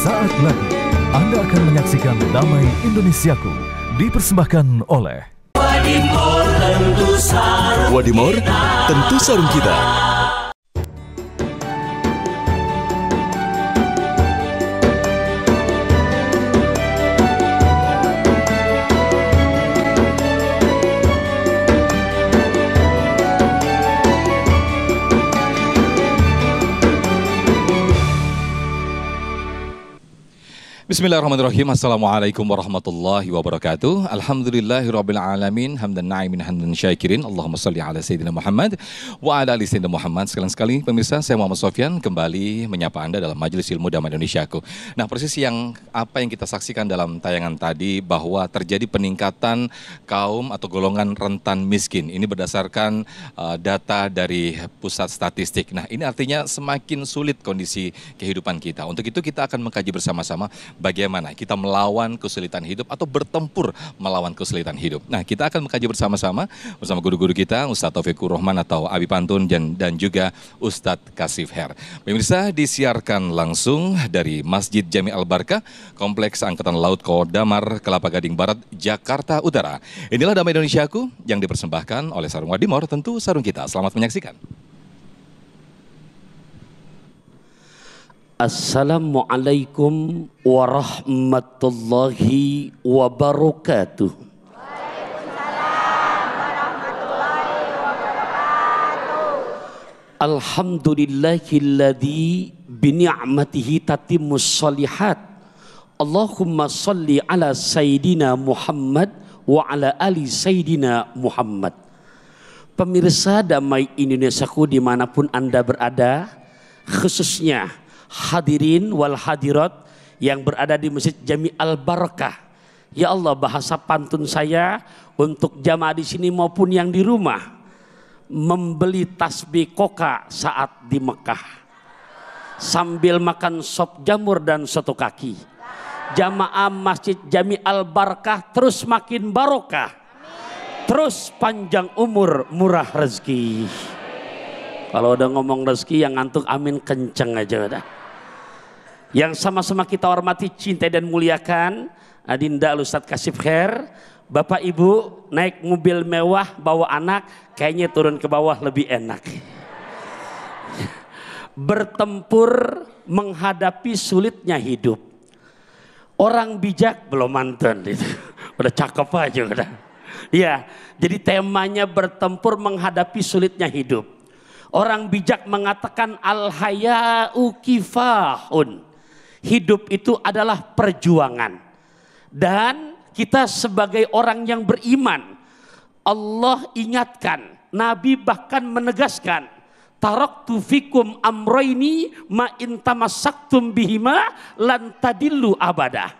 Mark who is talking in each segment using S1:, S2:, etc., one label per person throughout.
S1: Sesaat lagi Anda akan menyaksikan Damai Indonesiaku dipersembahkan oleh
S2: Wadimor tentu sarung kita.
S3: Bismillahirrahmanirrahim. Assalamualaikum warahmatullahi wabarakatuh. Alhamdulillahirrabbilalamin. Hamdan na'imin hamdan syakirin. Allahumma salli ala Sayyidina Muhammad wa ala ali Sayyidina Muhammad. Sekali pemirsa, saya Muhammad Sofyan kembali menyapa Anda dalam Majelis Ilmu Damai Indonesiaku. Nah, persis apa yang kita saksikan dalam tayangan tadi, bahwa terjadi peningkatan kaum atau golongan rentan miskin. Ini berdasarkan data dari Pusat Statistik. Nah, ini artinya semakin sulit kondisi kehidupan kita. Untuk itu kita akan mengkaji bersama-sama bagaimana kita melawan kesulitan hidup atau bertempur melawan kesulitan hidup. Nah, kita akan mengkaji bersama-sama bersama guru-guru kita, Ustadz Taufikur Rahman atau Abi Pantun dan juga Ustadz Kasif Her. Pemirsa, disiarkan langsung dari Masjid Jami Al-Barkah, Kompleks Angkatan Laut Kodamar, Kelapa Gading Barat, Jakarta Utara. Inilah Damai Indonesiaku yang dipersembahkan oleh Sarung Wadimor, tentu sarung kita. Selamat menyaksikan.
S4: Assalamualaikum warahmatullahi wabarakatuh.
S5: Waalaikumsalam warahmatullahi wabarakatuh.
S4: Alhamdulillahilladzi bini'matihi tatimmus shalihat. Allahumma salli ala Sayyidina Muhammad wa ala ali Sayyidina Muhammad. Pemirsa Damai Indonesiaku dimanapun Anda berada, khususnya hadirin wal hadirat yang berada di Masjid Jami Al-Barkah. Ya Allah, bahasa pantun saya untuk jamaah di sini maupun yang di rumah, membeli tasbih koka saat di Mekah sambil makan sop jamur dan soto kaki. Jamaah Masjid Jami Al-Barkah terus makin barokah, terus panjang umur, murah rezeki. Kalau udah ngomong rezeki yang ngantuk amin kenceng aja udah. Yang sama-sama kita hormati, cintai dan muliakan Adinda Ustadz Kasif Her, Bapak Ibu naik mobil mewah bawa anak, kayaknya turun ke bawah lebih enak. Bertempur menghadapi sulitnya hidup. Orang bijak belum mantan itu. Udah cakep aja udah. Ya, jadi temanya bertempur menghadapi sulitnya hidup. Orang bijak mengatakan al-haya'u kifahun. Hidup itu adalah perjuangan. Dan kita sebagai orang yang beriman, Allah ingatkan, Nabi bahkan menegaskan, taraktu fikum amroini ma intamasaktum bihima lan tadillu abada.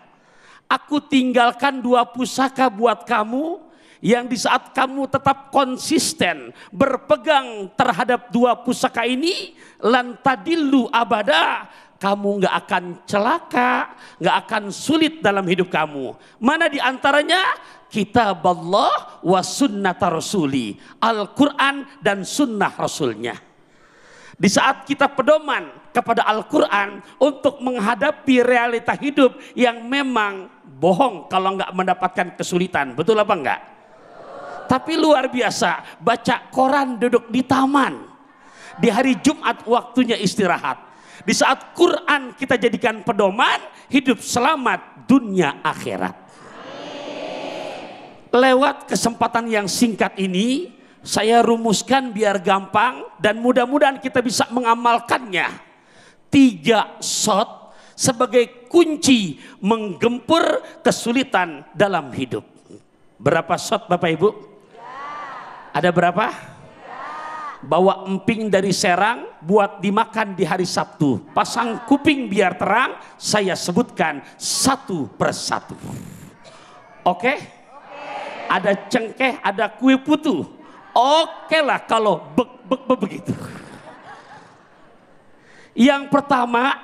S4: Aku tinggalkan dua pusaka buat kamu, yang di saat kamu tetap konsisten berpegang terhadap dua pusaka ini, lan tadillu abada, kamu nggak akan celaka, nggak akan sulit dalam hidup kamu. Mana di antaranya? Kitab Allah wa sunnata rasuli, Al-Quran dan sunnah rasulnya. Di saat kita pedoman kepada Al-Quran untuk menghadapi realita hidup yang memang bohong kalau nggak mendapatkan kesulitan, betul apa enggak? Tapi luar biasa, baca koran duduk di taman. Di hari Jumat waktunya istirahat. Di saat Quran kita jadikan pedoman, hidup selamat dunia akhirat. Lewat kesempatan yang singkat ini, saya rumuskan biar gampang dan mudah-mudahan kita bisa mengamalkannya. 3 shot sebagai kunci menggempur kesulitan dalam hidup. Berapa shot Bapak Ibu? Ada berapa? Bawa emping dari Serang buat dimakan di hari Sabtu. Pasang kuping biar terang, saya sebutkan satu persatu. Oke? Ada cengkeh, ada kue putu. Oke lah kalau begitu. Yang pertama,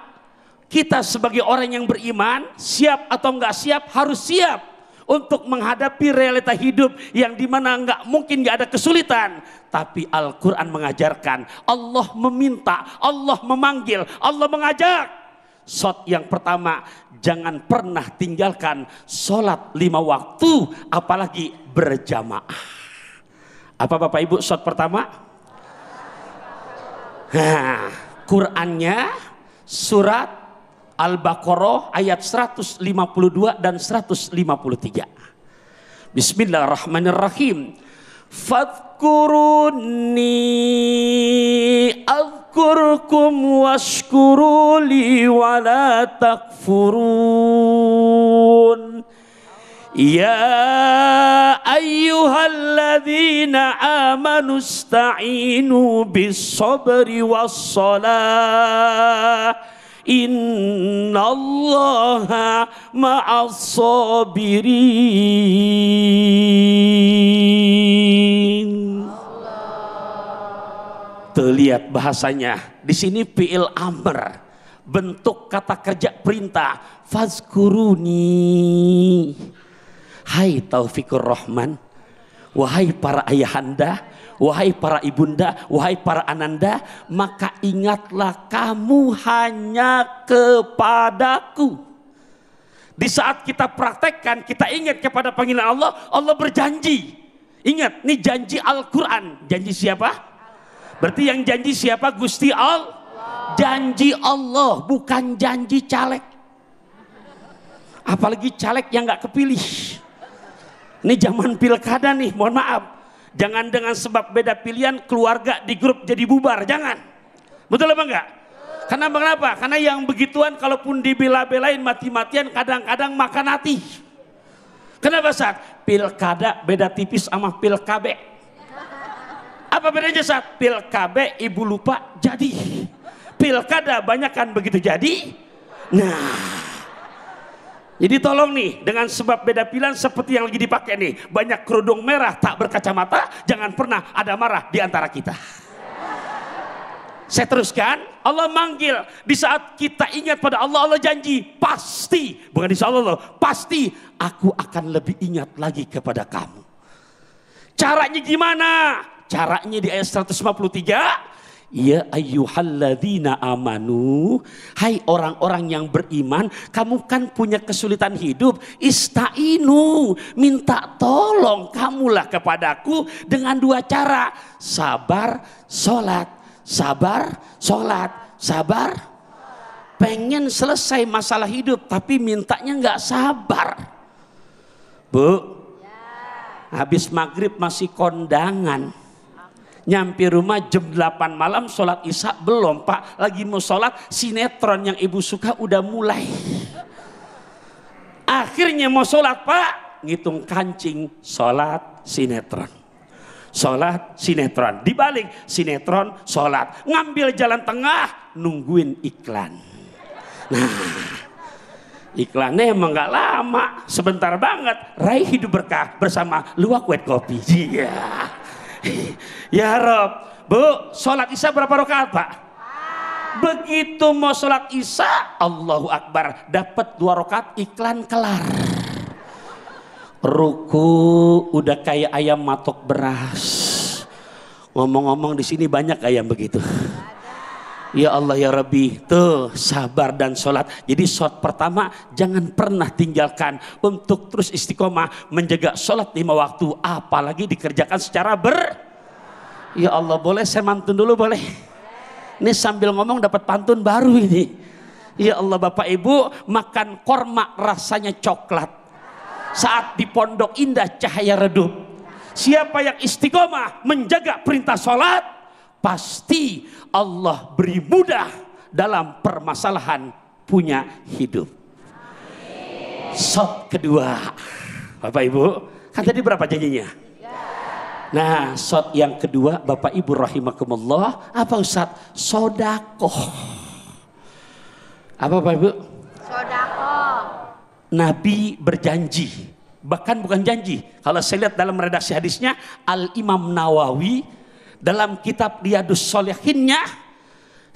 S4: kita sebagai orang yang beriman, siap atau enggak siap, harus siap untuk menghadapi realita hidup yang dimana nggak mungkin nggak ada kesulitan. Tapi Al-Quran mengajarkan, Allah meminta, Allah memanggil, Allah mengajak. Shot yang pertama, jangan pernah tinggalkan sholat 5 waktu, apalagi berjamaah. Apa Bapak Ibu shot pertama? Nah, Qur'annya surat Al-Baqarah ayat 152 dan 153. Bismillahirrahmanirrahim. Fadhkuruni azkurkum washkuruli wa la takfurun. Ya ayyuhalladzina amanu ista'inu bis-sabri was-salah. Innallaha ma'as-sabirin. Tuh lihat bahasanya. Di sini fi'il amr, bentuk kata kerja perintah. Fazkuruni. Hai Taufikur Rahman, wahai para ayahanda, wahai para ibunda, wahai para ananda, maka ingatlah kamu hanya kepadaku. Di saat kita praktekkan, kita ingat kepada panggilan Allah, Allah berjanji. Ingat, ini janji Al-Quran. Janji siapa? Berarti yang janji siapa? Gusti Allah. Janji Allah, bukan janji caleg. Apalagi caleg yang gak kepilih. Ini zaman pilkada nih, mohon maaf. Jangan dengan sebab beda pilihan keluarga di grup jadi bubar, jangan. Betul apa enggak? Karena kenapa? Karena yang begituan kalaupun dibela-belain mati-matian kadang-kadang makan hati. Kenapa Sat? Pilkada beda tipis sama pilkabe. Apa bedanya Sat? Pilkabe ibu lupa jadi. Pilkada banyak kan begitu jadi. Nah, jadi tolong nih, dengan sebab beda pilihan seperti yang lagi dipakai nih, banyak kerudung merah tak berkacamata, jangan pernah ada marah di antara kita. Saya teruskan, Allah manggil. Di saat kita ingat pada Allah, Allah janji pasti, bukan insya Allah, pasti aku akan lebih ingat lagi kepada kamu. Caranya gimana? Caranya di ayat 153. Ya ayyuhalladzina amanu, hai orang-orang yang beriman, kamu kan punya kesulitan hidup, istainu, minta tolong kamulah kepadaku dengan 2 cara, sabar, sholat, sabar, sholat, sabar. Pengen selesai masalah hidup tapi mintanya nggak sabar. Bu, habis maghrib masih kondangan. Nyampe rumah jam 8 malam, sholat isya belum Pak, lagi mau sholat, sinetron yang ibu suka udah mulai. Akhirnya mau sholat Pak, ngitung kancing, sholat sinetron, sholat sinetron, dibalik sinetron sholat, ngambil jalan tengah, nungguin iklan. Nah, iklannya emang gak lama, sebentar banget, raih hidup berkah bersama Luwak White Kopi. Iya. Ya Rob, Bu, sholat isya berapa rakaat Pak? Begitu mau sholat isya, Allahu Akbar, dapat 2 rakaat, iklan kelar. Ruku udah kayak ayam matok beras. Ngomong-ngomong di sini banyak ayam begitu. Ya Allah ya Rabbi, tuh sabar dan sholat. Jadi sholat pertama jangan pernah tinggalkan untuk terus istiqomah menjaga sholat 5 waktu, apalagi dikerjakan secara Ya Allah, boleh saya mantun dulu boleh? Ini sambil ngomong dapat pantun baru ini. Ya Allah Bapak Ibu, makan korma rasanya coklat saat di Pondok Indah cahaya redup. Siapa yang istiqomah menjaga perintah sholat, pasti Allah beri mudah dalam permasalahan punya hidup. Shot kedua, Bapak Ibu, kan tadi berapa janjinya? Nah, shot yang kedua, Bapak Ibu rahimakumullah, apa Ustaz? Sodakoh. Apa Bapak Ibu?
S5: Sodakoh.
S4: Nabi berjanji, bahkan bukan janji. Kalau saya lihat dalam redaksi hadisnya, Al-Imam Nawawi dalam kitab Riyadhus Shalihinnya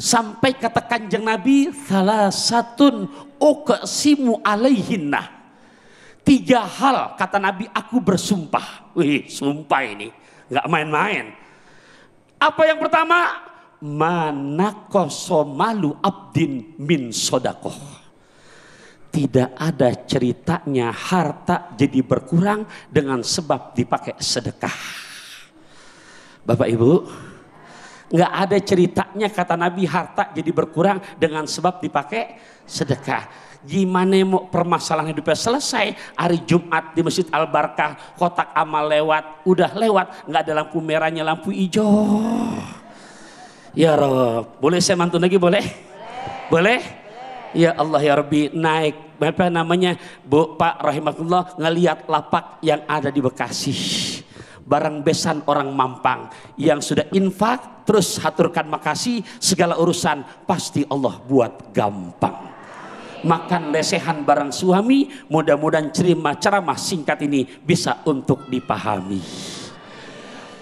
S4: sampai kata Kanjeng Nabi, salasatun uqsimu alaihinna. 3 hal kata Nabi aku bersumpah. Wih, sumpah ini nggak main-main. Apa yang pertama? Manaqasa malu abdin min sodakoh. tidak ada ceritanya harta jadi berkurang dengan sebab dipakai sedekah. Bapak Ibu, nggak ada ceritanya kata Nabi harta jadi berkurang dengan sebab dipakai sedekah. Gimana mau permasalahan hidupnya selesai? Hari Jumat di Masjid Al-Barkah, kotak amal lewat, udah lewat, nggak ada lampu merahnya, lampu hijau. Ya Rob, boleh saya mantun lagi boleh? Boleh? Ya Allah ya Rabbi, naik apa namanya Bu Pak rahimahullah ngelihat lapak yang ada di Bekasi. Barang besan orang Mampang yang sudah infak terus haturkan makasih, segala urusan pasti Allah buat gampang. Makan lesehan barang suami, mudah-mudahan ceramah singkat ini bisa untuk dipahami.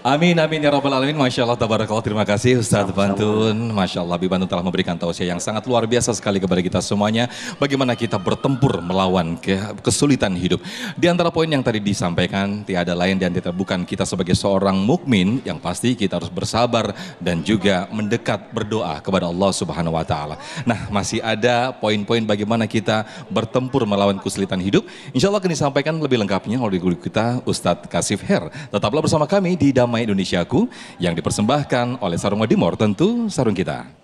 S3: Amin amin ya rabbal alamin. Masya Allah tabarakallah. Terima kasih Ustadz Bantun. Masya Allah Habib Bantun telah memberikan tausiah yang sangat luar biasa sekali kepada kita semuanya. Bagaimana kita bertempur melawan kesulitan hidup. Di antara poin yang tadi disampaikan, tiada lain dan tidak bukan kita sebagai seorang mukmin yang pasti kita harus bersabar dan juga mendekat berdoa kepada Allah Subhanahu wa taala. Nah, masih ada poin-poin bagaimana kita bertempur melawan kesulitan hidup. Insya Allah akan disampaikan lebih lengkapnya oleh guru kita Ustadz Kasif Her. Tetaplah bersama kami di Damai Indonesiaku yang dipersembahkan oleh Sarung Wadimor, tentu sarung kita.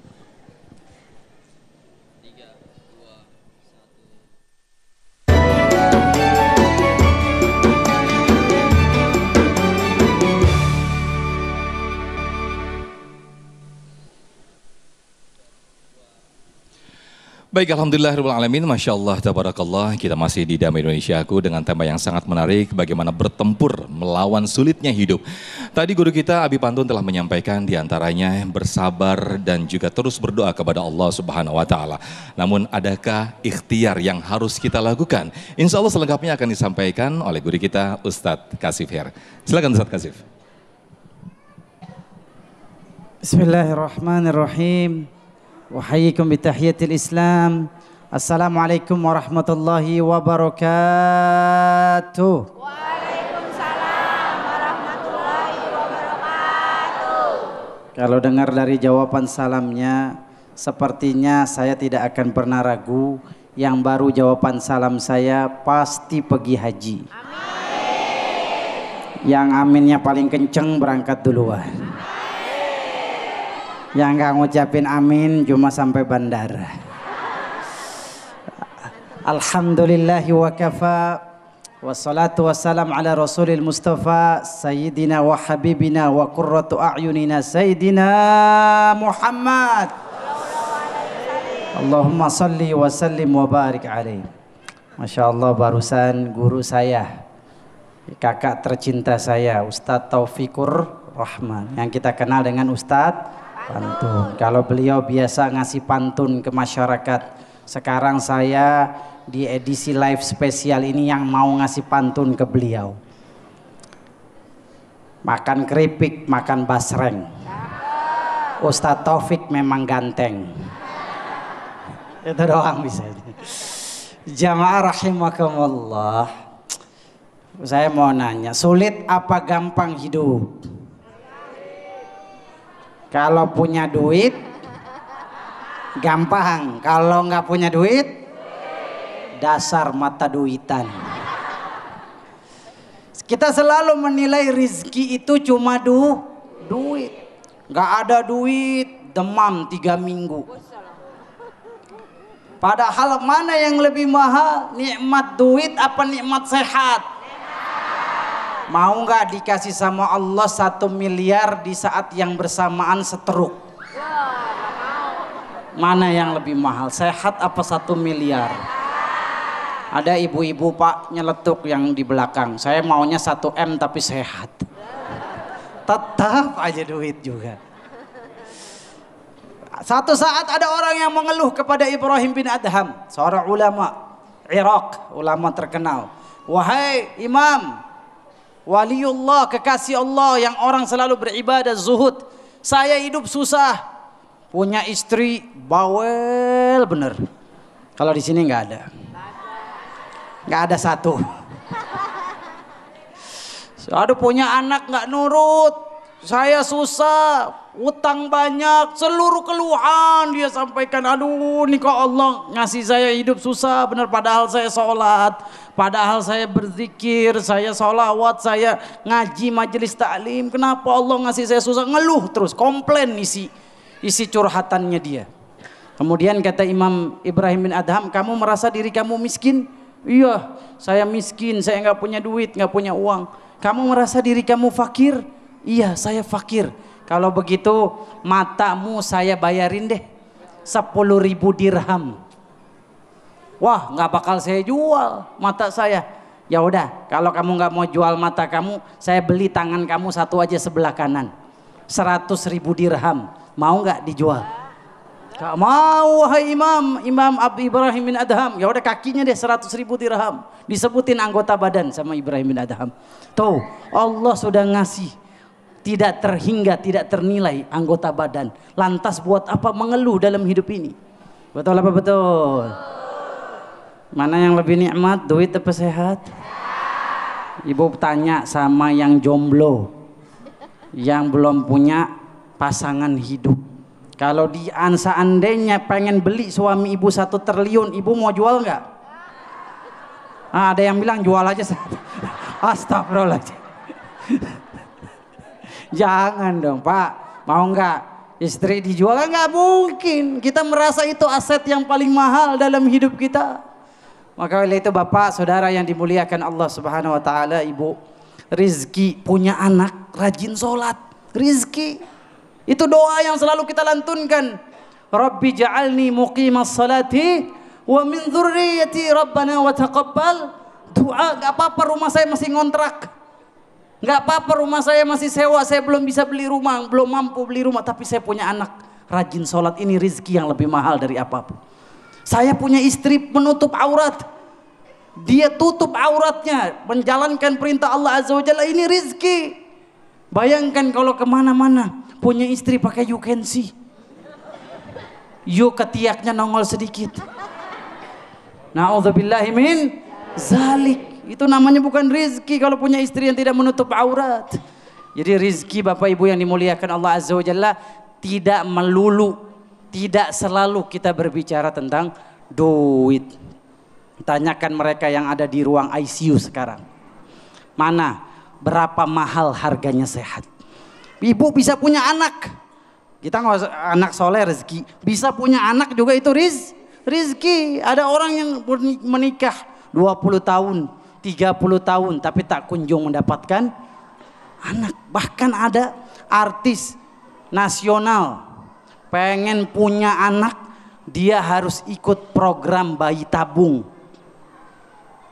S3: Baik, alhamdulillahirrahmanirrahim, Masya Allah, tabarakallah, kita masih di Damai Indonesiaku dengan tema yang sangat menarik, bagaimana bertempur melawan sulitnya hidup. Tadi guru kita Abi Pantun telah menyampaikan diantaranya bersabar dan juga terus berdoa kepada Allah Subhanahu wa taala. Namun adakah ikhtiar yang harus kita lakukan? Insya Allah selengkapnya akan disampaikan oleh guru kita Ustadz Kasif Her. Silakan Ustadz Kasif.
S6: Bismillahirrahmanirrahim. Wahayyikum bitahiyatil Islam. Assalamualaikum warahmatullahi wabarakatuh.
S5: Waalaikumsalam warahmatullahi wabarakatuh.
S6: Kalau dengar dari jawaban salamnya, sepertinya saya tidak akan pernah ragu. Yang baru jawaban salam saya pasti pergi haji. Amin. Yang aminnya paling kenceng berangkat duluan. Yang nggak ngucapin amin cuma sampai bandara. Alhamdulillahi wa kafa, wassalatu wassalam ala rasulil mustafa sayyidina wa habibina wa qurratu a'yunina sayyidina Muhammad. Allahumma salli wa sallim wa barik alaih. Masya Allah, barusan guru saya, kakak tercinta saya, Ustadz Taufikur Rahman, yang kita kenal dengan Ustadz Pantun. Kalau beliau biasa ngasih pantun ke masyarakat, sekarang saya di edisi live spesial ini yang mau ngasih pantun ke beliau. Makan keripik, makan basreng. Ustadz Taufik memang ganteng. Itu doang bisa. Jamaah rahimakumullah. Saya mau nanya, sulit apa gampang hidup? Kalau punya duit gampang, kalau nggak punya duit dasar mata duitan. Kita selalu menilai rizki itu cuma duit. Nggak ada duit demam 3 minggu. Padahal mana yang lebih mahal, nikmat duit apa nikmat sehat? Mau nggak dikasih sama Allah 1 miliar di saat yang bersamaan seteruk? Mana yang lebih mahal, sehat apa 1 miliar? Ada ibu-ibu Pak nyeletuk yang di belakang, saya maunya 1 M tapi sehat. Tetap aja duit juga. Satu saat ada orang yang mengeluh kepada Ibrahim bin Adham, seorang ulama Irak, ulama terkenal. Wahai imam, waliullah, kekasih Allah yang orang selalu beribadah zuhud, saya hidup susah, punya istri bawel bener. Kalau di sini nggak ada satu. Aduh, punya anak nggak nurut, saya susah, utang banyak, seluruh keluhan dia sampaikan. Aduh, nih kok Allah ngasih saya hidup susah bener, padahal saya sholat, padahal saya berzikir, saya sholawat, saya ngaji majelis taklim. Kenapa Allah ngasih saya susah? Ngeluh terus, komplain isi curhatannya dia. Kemudian kata Imam Ibrahim bin Adham, kamu merasa diri kamu miskin? Iya, saya miskin, saya nggak punya duit, nggak punya uang. Kamu merasa diri kamu fakir? Iya, saya fakir. Kalau begitu matamu saya bayarin deh 10.000 dirham. Wah, nggak bakal saya jual mata saya. Ya udah, kalau kamu nggak mau jual mata kamu, saya beli tangan kamu satu aja sebelah kanan. 100.000 dirham. Mau nggak dijual? Gak mau, wahai Imam Abu Ibrahim bin Adham. Ya udah, kakinya deh 100.000 dirham. Disebutin anggota badan sama Ibrahim bin Adham. Tuh, Allah sudah ngasih. Tidak terhingga, tidak ternilai anggota badan. Lantas buat apa mengeluh dalam hidup ini? Betul apa betul? Mana yang lebih nikmat, duit apa sehat? Ibu tanya sama yang jomblo, yang belum punya pasangan hidup. Kalau seandainya pengen beli suami ibu 1 triliun, ibu mau jual nggak? Ada yang bilang jual aja. Astagfirullahaladzim. Jangan dong Pak, mau nggak istri dijual? Nggak mungkin. Kita merasa itu aset yang paling mahal dalam hidup kita. Maka oleh itu Bapak, Saudara yang dimuliakan Allah Subhanahu Wa Taala, Ibu, rizki punya anak rajin sholat, rizki itu doa yang selalu kita lantunkan. Rabbi ja'alni muqimas salati wa min dzurriyyati rabbana wa taqabbal doa. Nggak apa-apa rumah saya masih ngontrak, nggak apa-apa rumah saya masih sewa, saya belum bisa beli rumah, belum mampu beli rumah, tapi saya punya anak rajin sholat. Ini rizki yang lebih mahal dari apapun. Saya punya istri menutup aurat, dia tutup auratnya menjalankan perintah Allah Azza wa Jalla. Ini rizki. Bayangkan kalau kemana-mana punya istri pakai you can see, you ketiaknya nongol sedikit. Na'udzubillahi min zalik. Itu namanya bukan rizki kalau punya istri yang tidak menutup aurat. Jadi rizki Bapak Ibu yang dimuliakan Allah Azza wa Jalla tidak melulu, tidak selalu kita berbicara tentang duit. Tanyakan mereka yang ada di ruang ICU sekarang. Mana, berapa mahal harganya sehat? Ibu bisa punya anak. Kita nggak usah anak soleh rezeki. Bisa punya anak juga itu rizki. Ada orang yang menikah 20 tahun, 30 tahun tapi tak kunjung mendapatkan anak. Bahkan ada artis nasional pengen punya anak, dia harus ikut program bayi tabung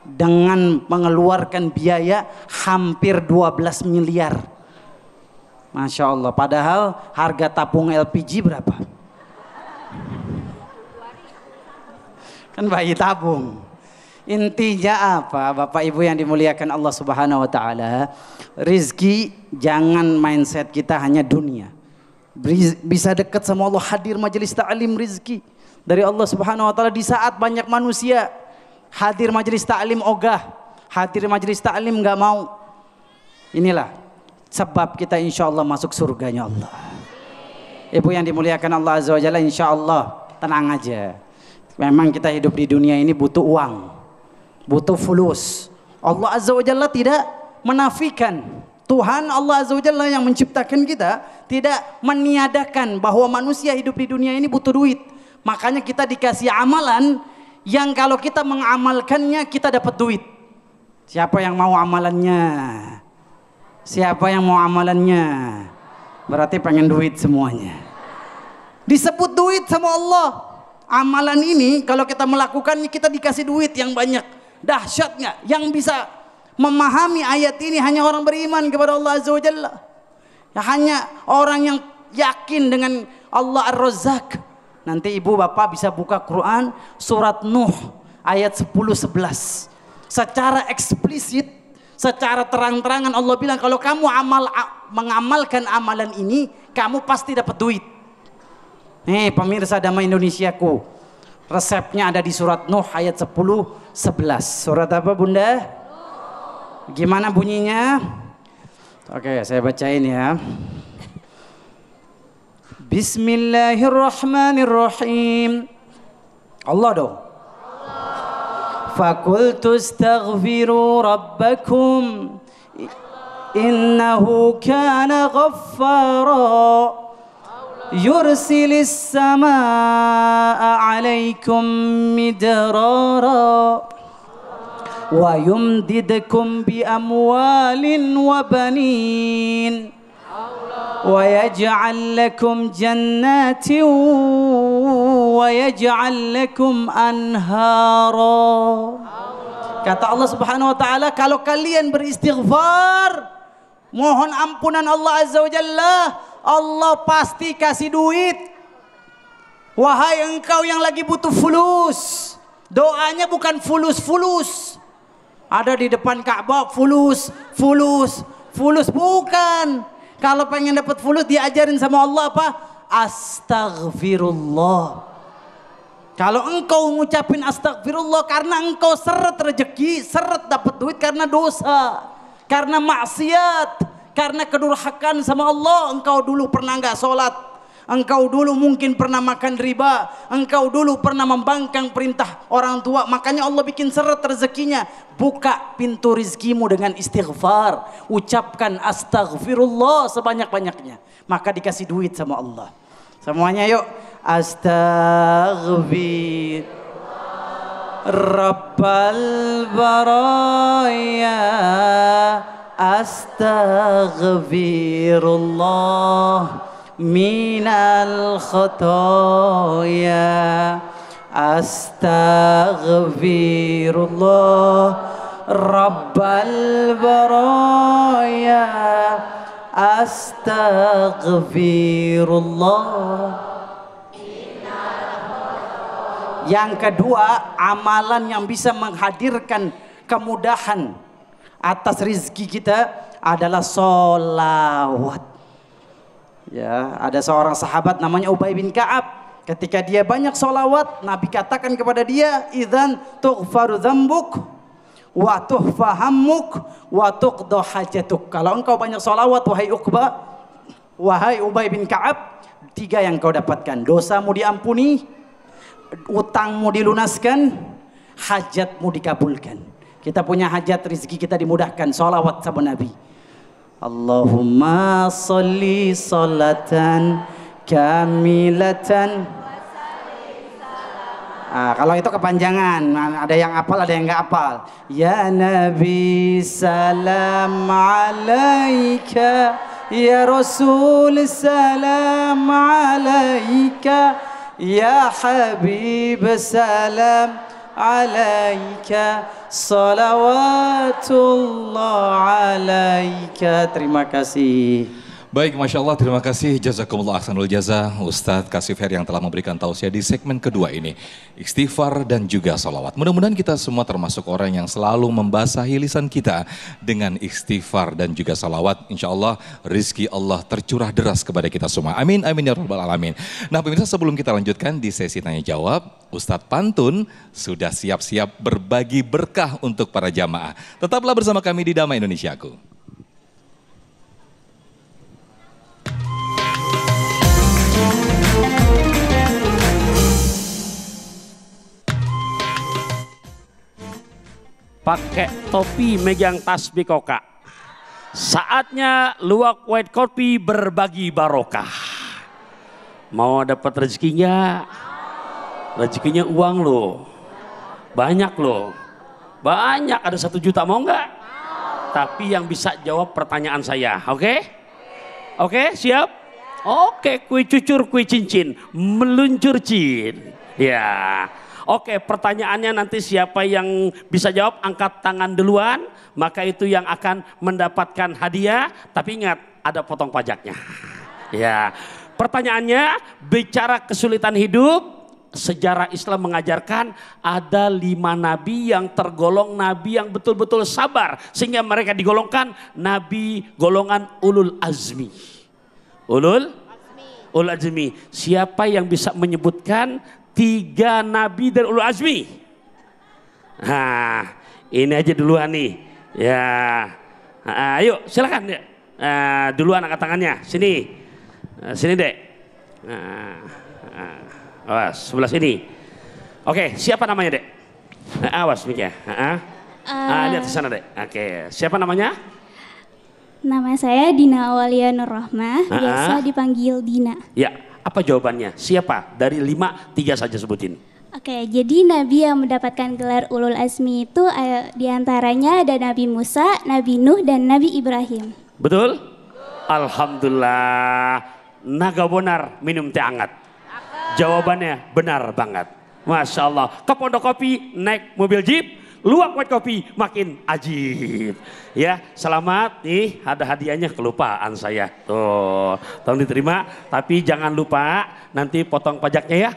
S6: dengan mengeluarkan biaya hampir 12 miliar. Masya Allah, padahal harga tabung LPG berapa? Kan bayi tabung. Intinya apa Bapak Ibu yang dimuliakan Allah Subhanahu Wa Taala, rizki jangan mindset kita hanya dunia. Bisa dekat sama Allah, hadir majelis ta'lim rizki dari Allah Subhanahu Wa Taala. Di saat banyak manusia hadir majelis ta'lim ogah, hadir majelis ta'lim nggak mau. Inilah sebab kita insya Allah masuk surganya Allah. Ibu yang dimuliakan Allah Azza wa Jalla, insya Allah tenang aja. Memang kita hidup di dunia ini butuh uang, butuh fulus. Allah Azza wa Jalla tidak menafikan. Tuhan Allah Azza wa Jalla yang menciptakan kita tidak meniadakan bahwa manusia hidup di dunia ini butuh duit. Makanya kita dikasih amalan yang kalau kita mengamalkannya kita dapat duit. Siapa yang mau amalannya? Siapa yang mau amalannya? Berarti pengen duit semuanya. Disebut duit sama Allah. Amalan ini kalau kita melakukannya kita dikasih duit yang banyak. Dahsyat nggak? Yang bisa memahami ayat ini hanya orang beriman kepada Allah Azza wa Jalla. Ya, hanya orang yang yakin dengan Allah Ar-Razzaq. Nanti ibu bapak bisa buka Quran surat Nuh ayat 10-11. Secara eksplisit, secara terang-terangan Allah bilang kalau kamu mengamalkan amalan ini, kamu pasti dapat duit. Nih pemirsa Damai Indonesiaku, resepnya ada di surat Nuh ayat 10-11. Surat apa bunda? Gimana bunyinya? Oke, saya bacain ya. Bismillahirrahmanirrahim. Allah dong. Fakultu astaghfiru rabbakum innahu kana ghaffara yursilis samaa alaikum midrara wa yumdidkum bi amwalin wa banin wa yaj'al lakum jannatin wa yaj'al lakum anhara. Kata Allah Subhanahu wa taala, kalau kalian beristighfar, mohon ampunan Allah Azza wa Jalla, Allah pasti kasih duit. Wahai engkau yang lagi butuh fulus, doanya bukan fulus-fulus. Ada di depan Ka'bah fulus bukan. Kalau pengen dapat fulus diajarin sama Allah apa? Astaghfirullah. Kalau engkau ngucapin astagfirullah karena engkau seret rezeki, seret dapat duit karena dosa, karena maksiat, karena kedurhakaan sama Allah. Engkau dulu pernah nggak sholat, engkau dulu mungkin pernah makan riba, engkau dulu pernah membangkang perintah orang tua, makanya Allah bikin seret rezekinya. Buka pintu rizkimu dengan istighfar, ucapkan astagfirullah sebanyak-banyaknya, maka dikasih duit sama Allah. Semuanya yuk. Astaghfir Rabbal baraya, astaghfirullah minal khotoya, astaghfirullah Rabbal baraya, astaghfirullah. Yang kedua, amalan yang bisa menghadirkan kemudahan atas rizki kita adalah sholawat. Ya, ada seorang sahabat namanya Ubay bin Ka'ab. Ketika dia banyak sholawat, Nabi katakan kepada dia, "Idzan tughfaru dzambuk wa tuhfa hammuk wa tuqda hajatuk." Kalau engkau banyak sholawat, wahai Ubay bin Ka'ab, 3 yang kau dapatkan: dosamu diampuni, utangmu dilunaskan, hajatmu dikabulkan. Kita punya hajat, rezeki kita dimudahkan. Sholawat sama Nabi. Allahumma sholli sholatan kamilatan. Kalau itu kepanjangan, ada yang hafal, ada yang nggak hafal. Ya Nabi salam alaika, ya Rasul salam alaika, ya Habib salam alaika, salawatullah alaika. Terima kasih.
S3: Baik, Masya Allah, terima kasih. Jazakumullah ahsanul jaza Ustadz Kasif Her yang telah memberikan tausiah di segmen kedua ini. Istighfar dan juga salawat. Mudah-mudahan kita semua termasuk orang yang selalu membasahi lisan kita dengan istighfar dan juga salawat. Insya Allah rizki Allah tercurah deras kepada kita semua. Amin, amin ya rabbal alamin. Nah pemirsa, sebelum kita lanjutkan di sesi tanya jawab, Ustadz Pantun sudah siap-siap berbagi berkah untuk para jamaah. Tetaplah bersama kami di Damai Indonesiaku.
S4: Pakai topi megang tasbih kokak. Saatnya luwak white kopi berbagi barokah. Mau dapat rezekinya? Rezekinya uang loh. Banyak loh. Banyak, ada 1 juta, mau nggak? Tapi yang bisa jawab pertanyaan saya, oke? Oke, siap? Oke, kue cucur, kue cincin, meluncur cin. Ya. Oke, pertanyaannya nanti siapa yang bisa jawab angkat tangan duluan, maka itu yang akan mendapatkan hadiah. Tapi ingat, ada potong pajaknya. Ya, pertanyaannya, bicara kesulitan hidup, sejarah Islam mengajarkan ada 5 nabi yang tergolong nabi yang betul-betul sabar, sehingga mereka digolongkan nabi golongan ulul azmi. Ulul azmi. Siapa yang bisa menyebutkan 3 nabi dari ulul azmi? Nah, ini aja duluan nih. Ya, ayo silakan ya. Duluan angkat tangannya. Sini, sini dek. Awas, sebelah sini. Oke, siapa namanya, Dek? Awas mic ya. Lihat di sana, Dek. Oke, siapa namanya?
S7: Nama saya Dina Awalia Nur Rahmah, biasa dipanggil Dina.
S4: Ya, apa jawabannya? Siapa? Dari 5, 3 saja sebutin.
S7: Oke, jadi Nabi yang mendapatkan gelar Ulul Azmi itu diantaranya ada Nabi Musa, Nabi Nuh, dan Nabi Ibrahim.
S4: Betul? Alhamdulillah. Naga bonar minum teh hangat. Jawabannya benar banget. Masya Allah. Ke Pondok Kopi naik mobil jeep, luak white kopi makin ajib. Ya, selamat nih, ada hadiahnya, kelupaan saya. Tuh, tolong diterima, tapi jangan lupa nanti potong pajaknya ya.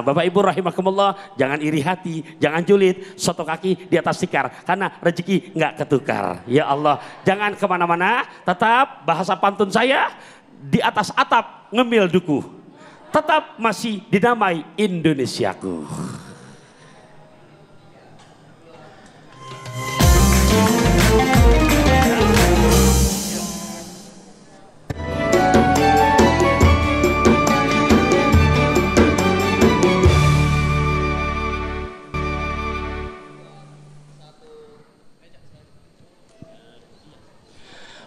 S4: Bapak Ibu rahimakumullah, jangan iri hati, jangan julid, soto kaki di atas tikar, karena rezeki nggak ketukar. Ya Allah, jangan kemana-mana, tetap bahasa pantun saya di atas atap ngemil duku, tetap masih dinamai Indonesiaku.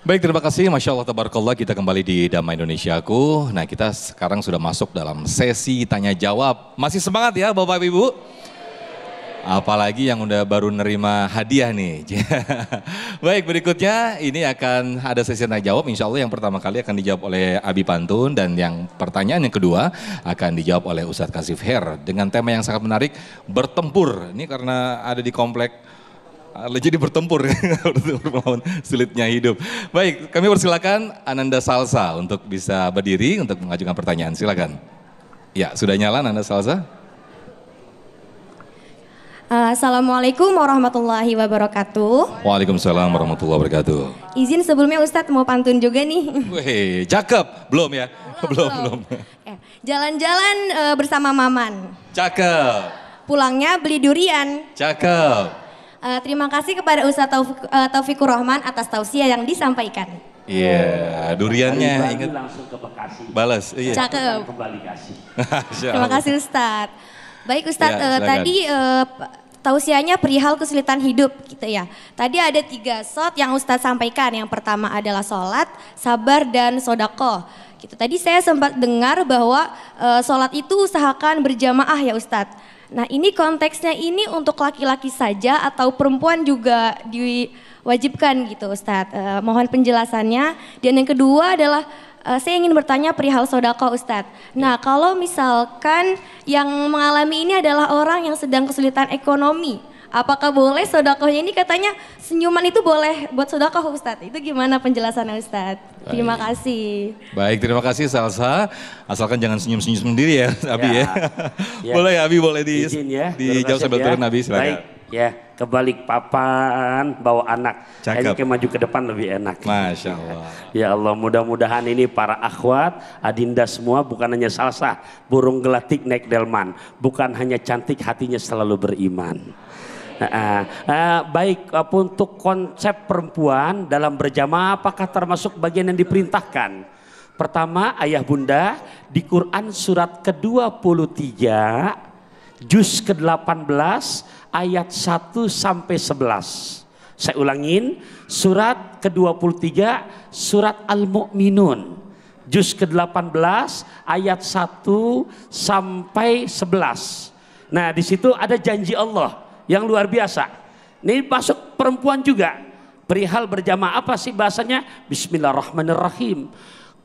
S3: Baik, terima kasih. Masya Allah, tabarakallah, kita kembali di Damai Indonesiaku. Nah, kita sekarang sudah masuk dalam sesi tanya jawab. Masih semangat ya Bapak Ibu? Apalagi yang udah baru nerima hadiah nih. Baik, berikutnya ini akan ada sesi tanya jawab. Insya Allah yang pertama kali akan dijawab oleh Abi Pantun. Dan yang pertanyaan yang kedua akan dijawab oleh Ustadz Kasif Her. Dengan tema yang sangat menarik, bertempur. Ini karena ada di komplek, jadi bertempur melawan sulitnya hidup. Baik, kami persilakan Ananda Salsa untuk bisa berdiri untuk mengajukan pertanyaan. Silakan. Ya, sudah nyala Ananda Salsa?
S8: Assalamualaikum warahmatullahi wabarakatuh.
S3: Waalaikumsalam warahmatullahi wabarakatuh.
S8: Izin sebelumnya Ustadz mau pantun juga nih.
S3: Wih, cakep. Belum ya? Belum.
S8: Jalan-jalan bersama Maman.
S3: Cakep.
S8: Pulangnya beli durian.
S3: Cakep.
S8: Terima kasih kepada Ustadz Taufikur Rahman atas tausiah yang disampaikan.
S3: Iya, duriannya ingat.
S4: Langsung ke Bekasi.
S3: Balas. Iya.
S8: Cakep.
S4: Kembali kasih.
S8: Terima kasih Ustadz. Baik Ustadz,
S3: Ya,
S8: tadi tausiahnya perihal kesulitan hidup gitu ya. Tadi ada 3 shot yang Ustadz sampaikan. Yang pertama adalah sholat, sabar, dan sodako. Gitu. Tadi saya sempat dengar bahwa sholat itu usahakan berjamaah ya Ustadz. Nah ini konteksnya ini untuk laki-laki saja atau perempuan juga diwajibkan gitu Ustadz. Mohon penjelasannya. Dan yang kedua adalah saya ingin bertanya perihal sodako Ustadz. Nah kalau misalkan yang mengalami ini adalah orang yang sedang kesulitan ekonomi. Apakah boleh sodakohnya ini katanya senyuman itu boleh buat sodakoh Ustadz. Itu gimana penjelasannya Ustadz? Terima kasih.
S3: Baik, terima kasih Salsa. Asalkan jangan senyum-senyum sendiri ya Abi ya. Boleh ya Abi, boleh dijawab sambil turun Abi, silakan.
S4: Baik, ya kebalik papan bawa anak.
S3: Cakep.
S4: Kayaknya maju ke depan lebih enak.
S3: Masya Allah.
S4: Ya Allah, mudah-mudahan ini para akhwat, adinda semua bukan hanya Salsa, burung gelatik naik delman. Bukan hanya cantik, hatinya selalu beriman. Baik, untuk konsep perempuan dalam berjamaah apakah termasuk bagian yang diperintahkan? Pertama, ayah bunda, di Quran surat ke-23 juz ke-18 ayat 1 sampai 11. Saya ulangin, surat ke-23 surat Al-Mu'minun juz ke-18 ayat 1 sampai 11. Nah, di situ ada janji Allah yang luar biasa. Ini masuk perempuan juga. Perihal berjamaah apa sih bahasanya? Bismillahirrahmanirrahim.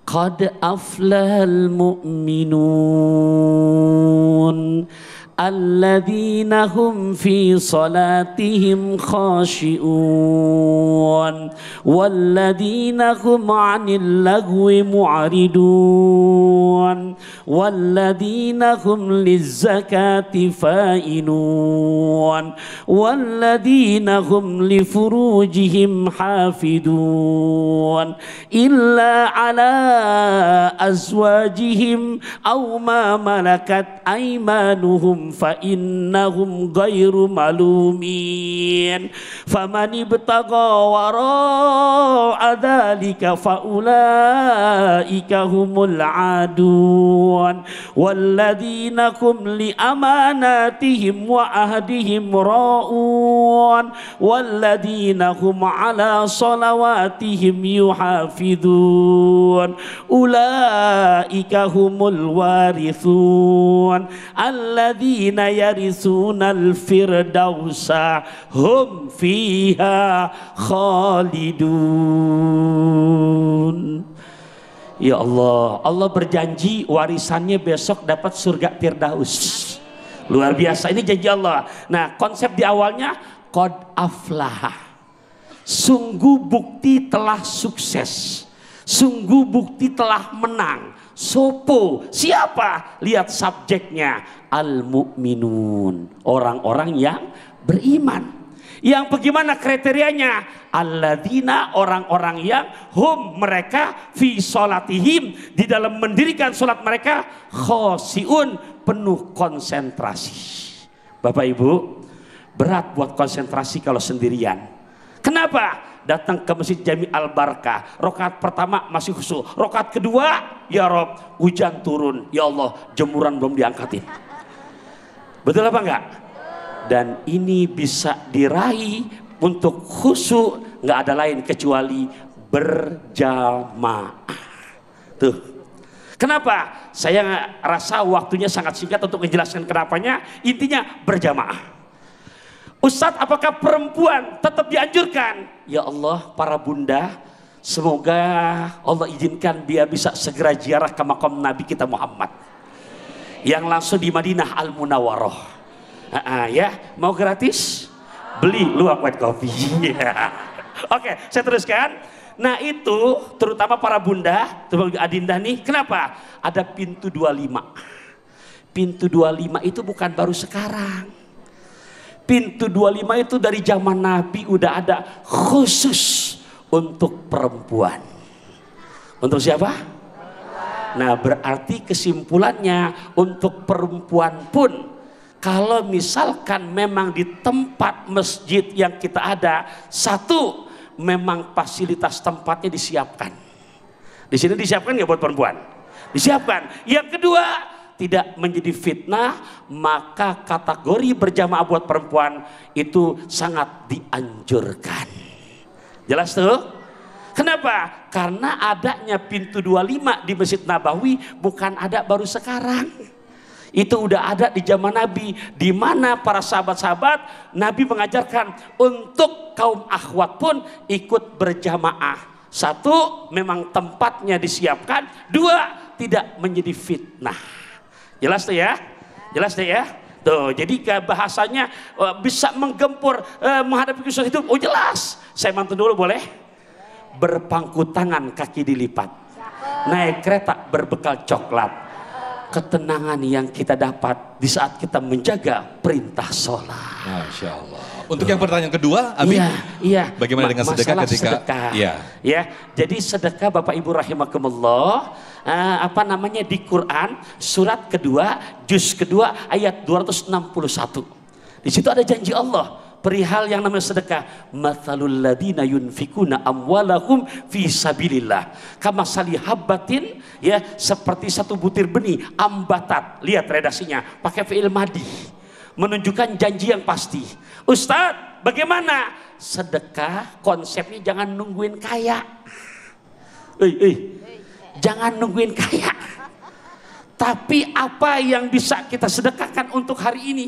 S4: Qad aflahal mu'minun alladzina hum fi salatihim khashi'un walladzina hum 'anil lagwi mu'ridun walladzina hum lizzakati fa'inun walladzina hum li furujihim hafidun illa 'ala azwajihim aw ma malakat aymanuhum فإنهم غير ملومين فمن ابتغى وراء ذلك فأولئك هم العادون والذين هم لأماناتهم وعهدهم راؤون والذين هم على صلواتهم يحافظون أولئك هم الوارثون الذين يرثون الفردوس هم فيها خالدون. Ya Allah, Allah berjanji warisannya besok dapat surga Firdaus. Luar biasa, ini janji Allah. Nah, konsep di awalnya qad aflaha. Sungguh bukti telah sukses. Sungguh bukti telah menang. Sopo, siapa? Lihat subjeknya, al-mu'minun, orang-orang yang beriman. Yang bagaimana kriterianya? Alladzina, orang-orang yang hum, mereka fi sholatihim, di dalam mendirikan sholat mereka khosiun, penuh konsentrasi. Bapak Ibu, berat buat konsentrasi kalau sendirian. Kenapa? Datang ke Masjid Jami Al-Barkah, rakaat pertama masih khusyuk, rakaat kedua, ya Rob, hujan turun, ya Allah, jemuran belum diangkatin. Betul apa enggak? Dan ini bisa diraih untuk khusyuk, nggak ada lain kecuali berjamaah. Tuh. Kenapa? Saya rasa waktunya sangat singkat untuk menjelaskan kenapanya. Intinya berjamaah. Ustadz, apakah perempuan tetap dianjurkan? Ya Allah, para bunda, semoga Allah izinkan dia bisa segera ziarah ke makam Nabi kita Muhammad yang langsung di Madinah Al-Munawwarah. Ya, mau gratis? Beli luwak white coffee. Oke, saya teruskan. Nah itu terutama para bunda, terutama adinda nih, kenapa? Ada pintu 25. Pintu 25 itu bukan baru sekarang. Pintu 25 itu dari zaman Nabi udah ada khusus untuk perempuan. Untuk siapa? Nah berarti kesimpulannya untuk perempuan pun, kalau misalkan memang di tempat masjid yang kita ada, satu, memang fasilitas tempatnya disiapkan. Di sini disiapkan nggak buat perempuan? Disiapkan. Yang kedua, tidak menjadi fitnah, maka kategori berjamaah buat perempuan itu sangat dianjurkan. Jelas tuh? Kenapa? Karena adanya pintu 25 di Masjid Nabawi bukan ada baru sekarang. Itu udah ada di zaman Nabi, di mana para sahabat-sahabat Nabi mengajarkan untuk kaum akhwat pun ikut berjamaah. Satu, memang tempatnya disiapkan. Dua, tidak menjadi fitnah. Jelas tuh ya? Jelas tuh ya? Tuh, jadi bahasanya bisa menggempur menghadapi kesulitan hidup. Oh jelas. Saya mantun dulu boleh? Berpangku tangan, kaki dilipat. Naik kereta berbekal coklat. Ketenangan yang kita dapat di saat kita menjaga perintah sholat. Masya Allah. Untuk yang pertanyaan kedua, Abi, iya. Bagaimana dengan sedekah ketika? Sedekah. Ya, jadi sedekah Bapak Ibu rahimakumullah, di Quran surat kedua, juz kedua ayat 261. Di situ ada janji Allah perihal yang namanya sedekah. Matsalul ladzina yunfikuna amwalahum fi sabilillah kamasali habbatin, ya, seperti satu butir benih ambatat. Lihat redaksinya pakai fi'il madhi, menunjukkan janji yang pasti. Ustadz, bagaimana sedekah? Konsepnya jangan nungguin kaya. Jangan nungguin kaya. Tapi apa yang bisa kita sedekahkan untuk hari ini?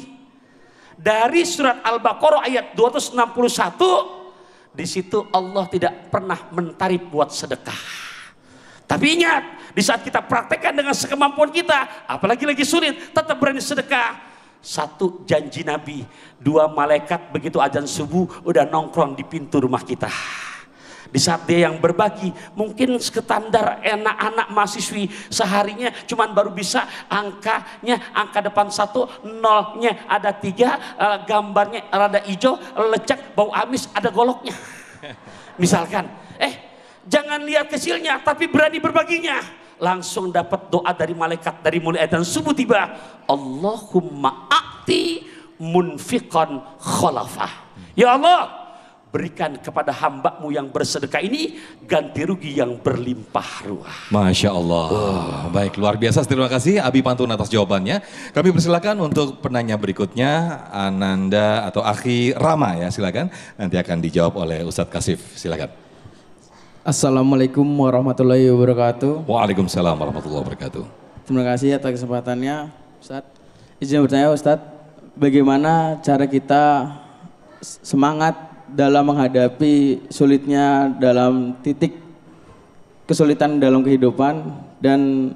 S4: Dari surat Al-Baqarah ayat 261, di situ Allah tidak pernah mentarif buat sedekah. Tapi ingat, di saat kita praktekkan dengan sekemampuan kita, apalagi lagi sulit, tetap berani sedekah. Satu, janji Nabi, dua, malaikat begitu azan subuh udah nongkrong di pintu rumah kita. Di saat dia yang berbagi, mungkin standar anak-anak mahasiswi seharinya cuman baru bisa angkanya, angka depan 1, nolnya ada 3, gambarnya rada hijau, lecek, bau amis, ada goloknya. Misalkan, jangan lihat kecilnya, tapi berani berbaginya. Langsung dapat doa dari malaikat dari mulai adzan subuh tiba. Allahumma a'ti munfiqan khalafah. Ya Allah, berikan kepada hamba-Mu yang bersedekah ini ganti rugi yang berlimpah ruah.
S3: Masya Allah. Baik, luar biasa. Terima kasih Abi Pantun atas jawabannya. Kami persilakan untuk penanya berikutnya, Ananda atau Akhi Rama ya, silakan. Nanti akan dijawab oleh Ustadz Kasif, silakan.
S9: Assalamualaikum warahmatullahi wabarakatuh.
S3: Waalaikumsalam warahmatullahi wabarakatuh.
S9: Terima kasih atas kesempatannya, Ustadz. Izin bertanya, Ustadz, bagaimana cara kita semangat dalam menghadapi sulitnya dalam titik kesulitan dalam kehidupan, dan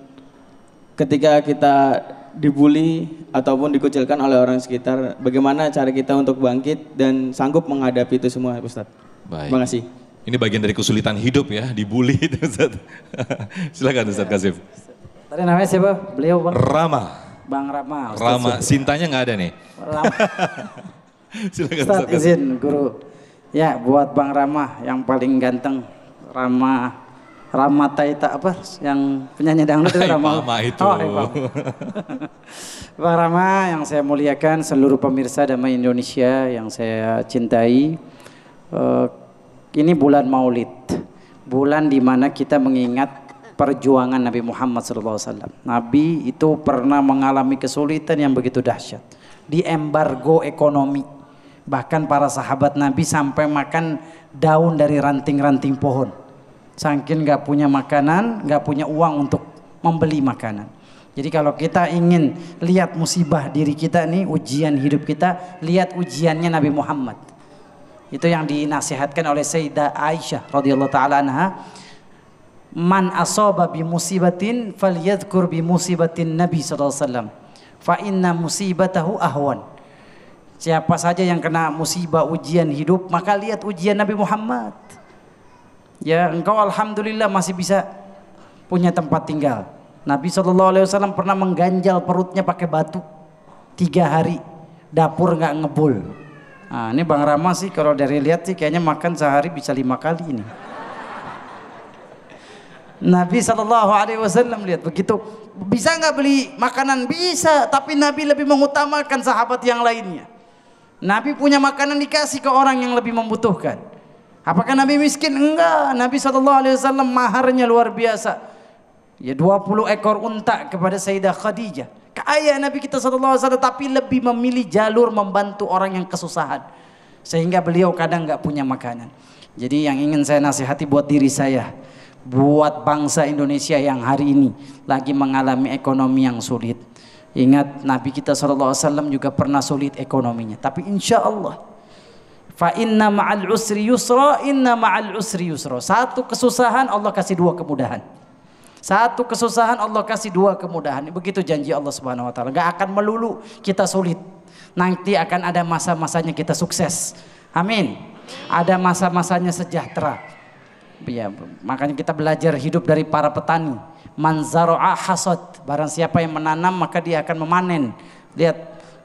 S9: ketika kita dibully ataupun dikucilkan oleh orang sekitar, bagaimana cara kita untuk bangkit dan sanggup menghadapi itu semua, Ustadz?
S3: Baik.
S9: Terima kasih.
S3: Ini bagian dari kesulitan hidup ya, dibully itu, Ustadz. Silakan Ustadz Kasif.
S6: Tadi namanya siapa? Beliau Bang?
S3: Rama.
S6: Bang Rama.
S3: Rama, Sintanya nggak ada nih.
S6: Rama.
S3: Silakan
S6: Ustadz izin guru. Ya, buat Bang Rama yang paling ganteng. Rama Taita apa yang penyanyi dangdut itu Rama.
S3: itu.
S6: Oh, Bang Rama yang saya muliakan, seluruh pemirsa Damai Indonesia yang saya cintai. Ini bulan Maulid. Bulan di mana kita mengingat perjuangan Nabi Muhammad SAW. Nabi itu pernah mengalami kesulitan yang begitu dahsyat. Di embargo ekonomi. Bahkan para sahabat Nabi sampai makan daun dari ranting-ranting pohon. Saking gak punya makanan, gak punya uang untuk membeli makanan. Jadi kalau kita ingin lihat musibah diri kita nih, ujian hidup kita, lihat ujiannya Nabi Muhammad. Itu yang dinasihatkan oleh Sayyidah Aisyah radhiyallahu taala anha. Man asaba bi musibatin falyadhkur bi musibatin Nabi sallallahu alaihi wasallam. Fa inna musibatahu ahwan. Siapa saja yang kena musibah ujian hidup, maka lihat ujian Nabi Muhammad. Ya, engkau alhamdulillah masih bisa punya tempat tinggal. Nabi SAW pernah mengganjal perutnya pakai batu 3 hari, dapur nggak ngebul. Nah, ini Bang Rama sih kalau dari lihat sih kayaknya makan sehari bisa 5 kali ini. Nabi SAW lihat begitu. Bisa nggak beli makanan? Bisa, tapi Nabi lebih mengutamakan sahabat yang lainnya. Nabi punya makanan dikasih ke orang yang lebih membutuhkan. Apakah Nabi miskin? Enggak. Nabi SAW maharnya luar biasa. Ya 20 ekor unta kepada Sayyidah Khadijah. Kaya Nabi kita SAW, tapi lebih memilih jalur membantu orang yang kesusahan. Sehingga beliau kadang nggak punya makanan. Jadi yang ingin saya nasihati buat diri saya, buat bangsa Indonesia yang hari ini lagi mengalami ekonomi yang sulit. Ingat Nabi kita SAW juga pernah sulit ekonominya. Tapi insya Allah, fa inna ma'al usri yusra, inna ma'al usri yusra. Satu kesusahan Allah kasih 2 kemudahan. Satu kesusahan Allah kasih 2 kemudahan. Begitu janji Allah Subhanahu Wa Taala. Gak akan melulu kita sulit. Nanti akan ada masa-masanya kita sukses. Amin. Ada masa-masanya sejahtera. Ya, makanya kita belajar hidup dari para petani. Man zara'a hasad, barang siapa yang menanam maka dia akan memanen. Lihat,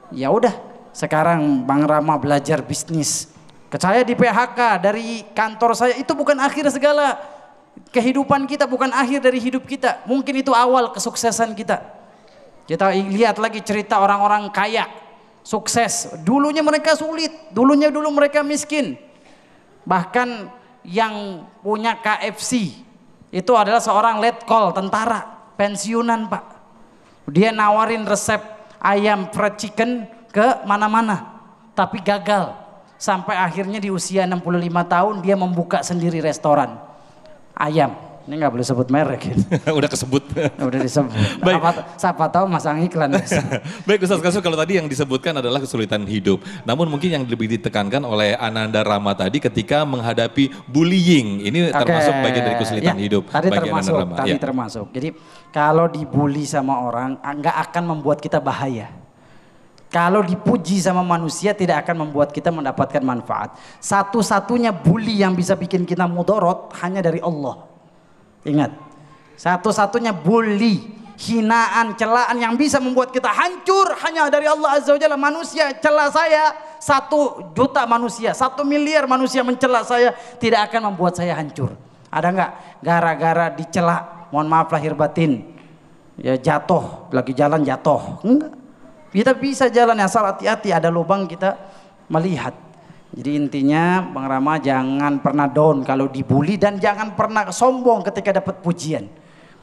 S6: ya udah sekarang Bang Rama belajar bisnis. Saya di PHK dari kantor saya, itu bukan akhir segala kehidupan kita, bukan akhir dari hidup kita. Mungkin itu awal kesuksesan kita. Kita lihat lagi cerita orang-orang kaya, sukses. Dulunya mereka sulit, dulu mereka miskin. Bahkan yang punya KFC itu adalah seorang letkol tentara pensiunan Pak. Dia nawarin resep ayam fried chicken ke mana-mana, tapi gagal. Sampai akhirnya di usia 65 tahun dia membuka sendiri restoran ayam. Ini nggak boleh sebut merek.
S3: Udah kesebut.
S6: Udah disebut.
S3: Baik.
S6: Siapa tahu masang iklan.
S3: Baik Ustaz Kasif, kalau tadi yang disebutkan adalah kesulitan hidup. Namun mungkin yang lebih ditekankan oleh Ananda Rama tadi ketika menghadapi bullying. Ini termasuk bagian dari kesulitan hidup.
S6: Tadi
S3: bagi
S6: termasuk.
S3: Ananda Rama.
S6: Tadi termasuk. Jadi kalau dibully sama orang nggak akan membuat kita bahaya. Kalau dipuji sama manusia tidak akan membuat kita mendapatkan manfaat. Satu-satunya bully yang bisa bikin kita mudorot hanya dari Allah. Ingat, satu-satunya bully, hinaan, celaan yang bisa membuat kita hancur hanya dari Allah Azza wa Jalla. Manusia cela saya, 1 juta manusia, 1 miliar manusia mencela saya, tidak akan membuat saya hancur. Ada nggak? Gara-gara dicela, mohon maaf lahir batin, ya jatuh, lagi jalan jatuh. Enggak. Kita bisa jalan asal hati-hati, ada lubang kita melihat. Jadi intinya Bang Rama jangan pernah down kalau dibully dan jangan pernah sombong ketika dapat pujian.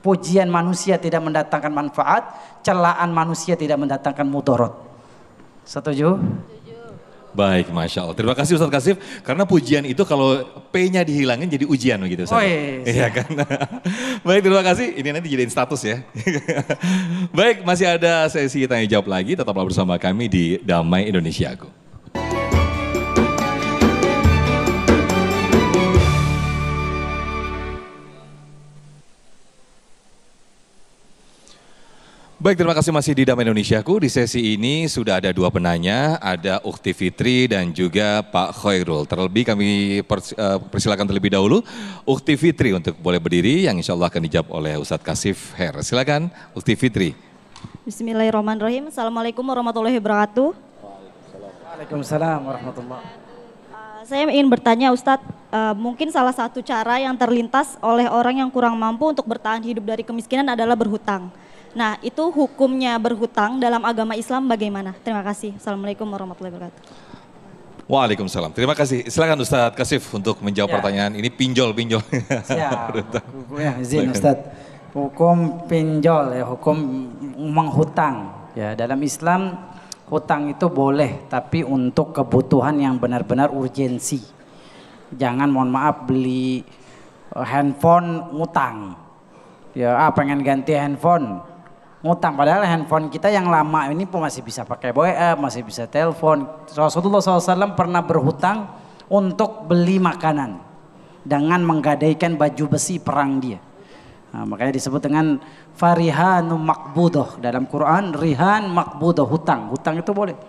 S6: Pujian manusia tidak mendatangkan manfaat, celaan manusia tidak mendatangkan mudarat. Setuju?
S3: Baik, Masya Allah. Terima kasih Ustadz Kasif. Karena pujian itu kalau P-nya dihilangin jadi ujian begitu Ustadz.
S6: Oh iya.
S3: Iya kan? Baik, terima kasih. Ini nanti jadiin status ya. Baik, masih ada sesi tanya jawab lagi. Tetaplah bersama kami di Damai Indonesiaku. Baik, terima kasih masih di Damai Indonesiaku. Di sesi ini sudah ada dua penanya, ada Ukhti Fitri dan juga Pak Khairul. Terlebih kami persilakan terlebih dahulu Ukhti Fitri untuk boleh berdiri yang insya Allah akan dijawab oleh Ustadz Kasif Her. Silakan Ukhti Fitri.
S10: Bismillahirrahmanirrahim. Assalamualaikum warahmatullahi wabarakatuh.
S6: Waalaikumsalam warahmatullahi.
S10: Saya ingin bertanya Ustadz, mungkin salah satu cara yang terlintas oleh orang yang kurang mampu untuk bertahan hidup dari kemiskinan adalah berhutang. Nah, itu hukumnya berhutang dalam agama Islam bagaimana? Terima kasih. Assalamualaikum warahmatullahi wabarakatuh.
S3: Waalaikumsalam. Terima kasih. Silakan Ustadz Kasif untuk menjawab pertanyaan ini pinjol.
S6: Siap. Ya, izin Ustadz. Hukum pinjol ya, hukum menghutang. Ya, dalam Islam hutang itu boleh tapi untuk kebutuhan yang benar-benar urgensi. Jangan mohon maaf beli handphone ngutang. Ya, pengen ganti handphone. Ngutang, padahal handphone kita yang lama ini pun masih bisa pakai WA, masih bisa telepon. Rasulullah SAW pernah berhutang untuk beli makanan dengan menggadaikan baju besi perang dia. Nah, makanya disebut dengan farihanu makbudoh dalam Quran, rihan makbudoh, hutang. Hutang itu boleh.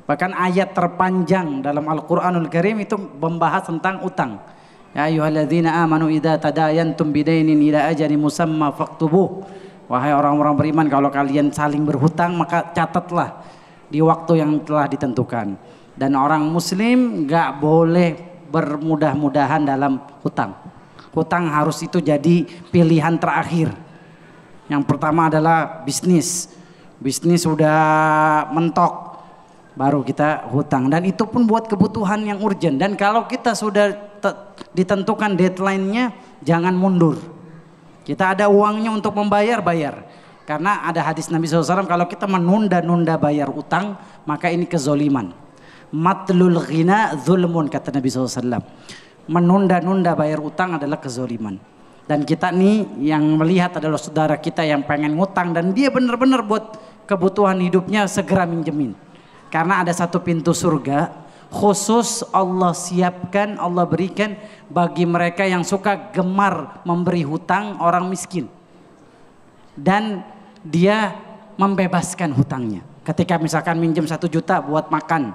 S6: Bahkan ayat terpanjang dalam Al-Quranul Karim itu membahas tentang utang. Ya ayyuhalladzina amanu idza tadayantum bidainin ila ajalin musamma faktubuh. Wahai orang-orang beriman, kalau kalian saling berhutang maka catatlah di waktu yang telah ditentukan. Dan orang muslim gak boleh bermudah-mudahan dalam hutang. Hutang harus itu jadi pilihan terakhir. Yang pertama adalah bisnis. Bisnis sudah mentok, baru kita hutang. Dan itu pun buat kebutuhan yang urgent. Dan kalau kita sudah ditentukan deadline-nya, jangan mundur. Kita ada uangnya untuk membayar, bayar. Karena ada hadis Nabi SAW, kalau kita menunda-nunda bayar utang, maka ini kezoliman. Matlul ghina zulmun, kata Nabi SAW. Menunda-nunda bayar utang adalah kezoliman. Dan kita nih yang melihat adalah saudara kita yang pengen ngutang dan dia benar-benar buat kebutuhan hidupnya segera minjemin. Karena ada satu pintu surga khusus Allah siapkan, Allah berikan bagi mereka yang suka gemar memberi hutang orang miskin. Dan dia membebaskan hutangnya. Ketika misalkan minjem 1 juta buat makan,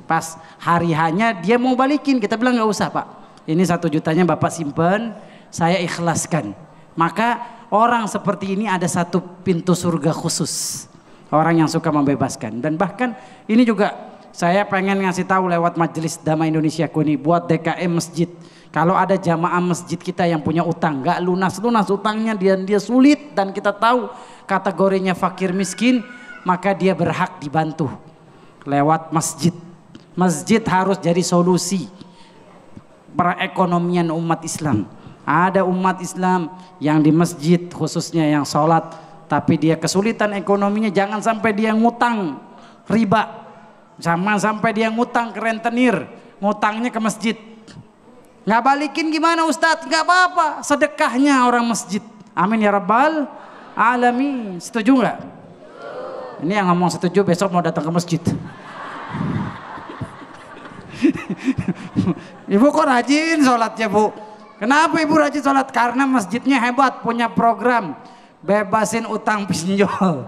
S6: pas hari hanya dia mau balikin, kita bilang nggak usah Pak, ini 1 jutanya Bapak simpen, saya ikhlaskan. Maka orang seperti ini ada satu pintu surga khusus, orang yang suka membebaskan. Dan bahkan ini juga saya pengen ngasih tahu lewat Majelis Damai Indonesiaku ini buat DKM masjid. Kalau ada jamaah masjid kita yang punya utang, gak lunas-lunas utangnya, dia sulit dan kita tahu kategorinya fakir miskin, maka dia berhak dibantu lewat masjid. Masjid harus jadi solusi perekonomian umat Islam. Ada umat Islam yang di masjid khususnya yang sholat, tapi dia kesulitan ekonominya, jangan sampai dia ngutang riba. Sama sampai dia ngutang ke rentenir, ngutangnya ke masjid. Nggak balikin gimana Ustadz? Nggak apa-apa, sedekahnya orang masjid. Amin ya rabbal alamin. Setuju nggak? Ini yang ngomong setuju besok mau datang ke masjid. Ibu kok rajin sholatnya Bu? Kenapa ibu rajin sholat? Karena masjidnya hebat, punya program bebasin utang pinjol.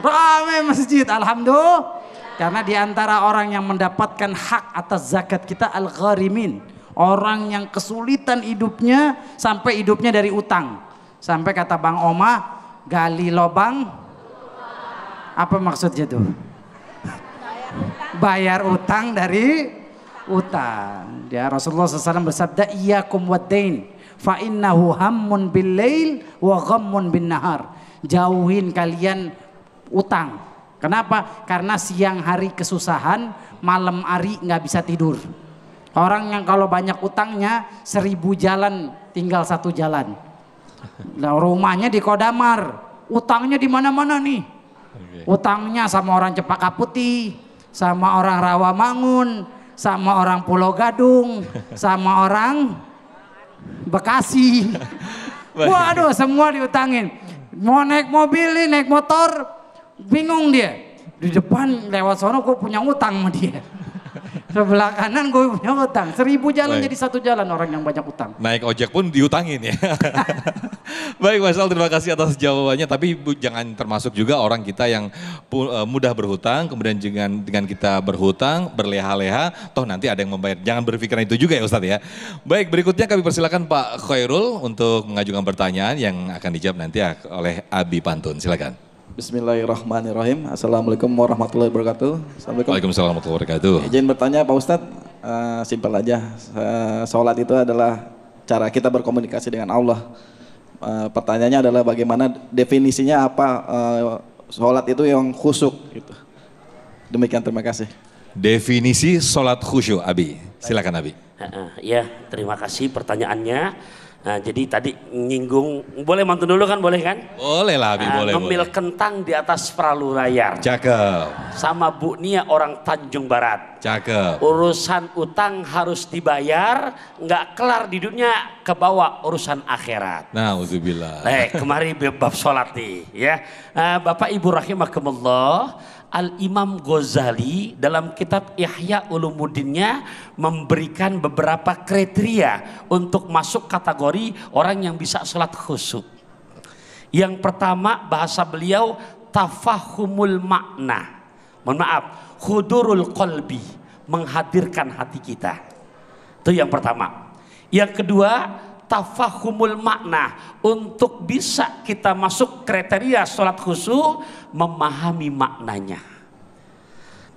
S6: Ramai masjid, alhamdulillah. Karena di antara orang yang mendapatkan hak atas zakat kita al-gharimin, orang yang kesulitan hidupnya sampai hidupnya dari utang. Sampai kata Bang Oma, gali lobang. Apa maksudnya tuh? Bayar utang dari utang. Ya, Rasulullah SAW bersabda, iyyakum wad-dain fa innahu hammun bil lail wa ghammun bin nahar. Jauhin kalian utang. Kenapa? Karena siang hari kesusahan, malam hari nggak bisa tidur. Orang yang kalau banyak utangnya 1000 jalan tinggal 1 jalan. Nah, rumahnya di Kodamar, utangnya di mana-mana nih. Utangnya sama orang Cepaka Putih, sama orang Rawamangun, sama orang Pulau Gadung, sama orang Bekasi. Waduh, semua diutangin. Mau naik mobil nih, naik motor, bingung dia. Di depan lewat sono gue punya utang sama dia. Sebelah kanan gue punya utang. 1000 jalan jadi 1 jalan orang yang banyak utang.
S3: Naik ojek pun diutangin ya. Baik Mas Al, terima kasih atas jawabannya. Tapi jangan termasuk juga orang kita yang mudah berhutang, kemudian dengan kita berhutang, berleha-leha, toh nanti ada yang membayar. Jangan berpikiran itu juga ya Ustadz ya. Baik, berikutnya kami persilakan Pak Khairul untuk mengajukan pertanyaan yang akan dijawab nanti oleh Abi Pantun. Silakan.
S11: Bismillahirrahmanirrahim. Assalamualaikum warahmatullahi wabarakatuh.
S3: Assalamualaikum. Waalaikumsalam warahmatullahi wabarakatuh.
S11: Izin bertanya Pak Ustadz, simpel aja. Sholat itu adalah cara kita berkomunikasi dengan Allah. Pertanyaannya adalah bagaimana definisinya apa sholat itu yang khusyuk gitu. Demikian, terima kasih.
S3: Definisi sholat khusyuk, Abi. Silakan Abi.
S4: Ya, terima kasih pertanyaannya. Nah, jadi tadi nyinggung, boleh mantun dulu kan, boleh kan?
S3: Boleh lah Abi, boleh.
S4: Ngemil kentang di atas perahu layar.
S3: Cakep.
S4: Sama Bu Nia orang Tanjung Barat.
S3: Cakep.
S4: Urusan utang harus dibayar, nggak kelar di dunia, kebawa urusan akhirat.
S3: Nah, uzubillah.
S4: Kemari bab sholat nih, ya. Bapak Ibu rahimakumullah, Al-Imam Ghazali dalam kitab Ihya Ulumuddinnya memberikan beberapa kriteria untuk masuk kategori orang yang bisa sholat khusyuk. Yang pertama, bahasa beliau tafahumul makna. Mohon maaf, hudurul qalbi, menghadirkan hati kita. Itu yang pertama. Yang kedua, tafahumul makna, untuk bisa kita masuk kriteria sholat khusyuk, memahami maknanya.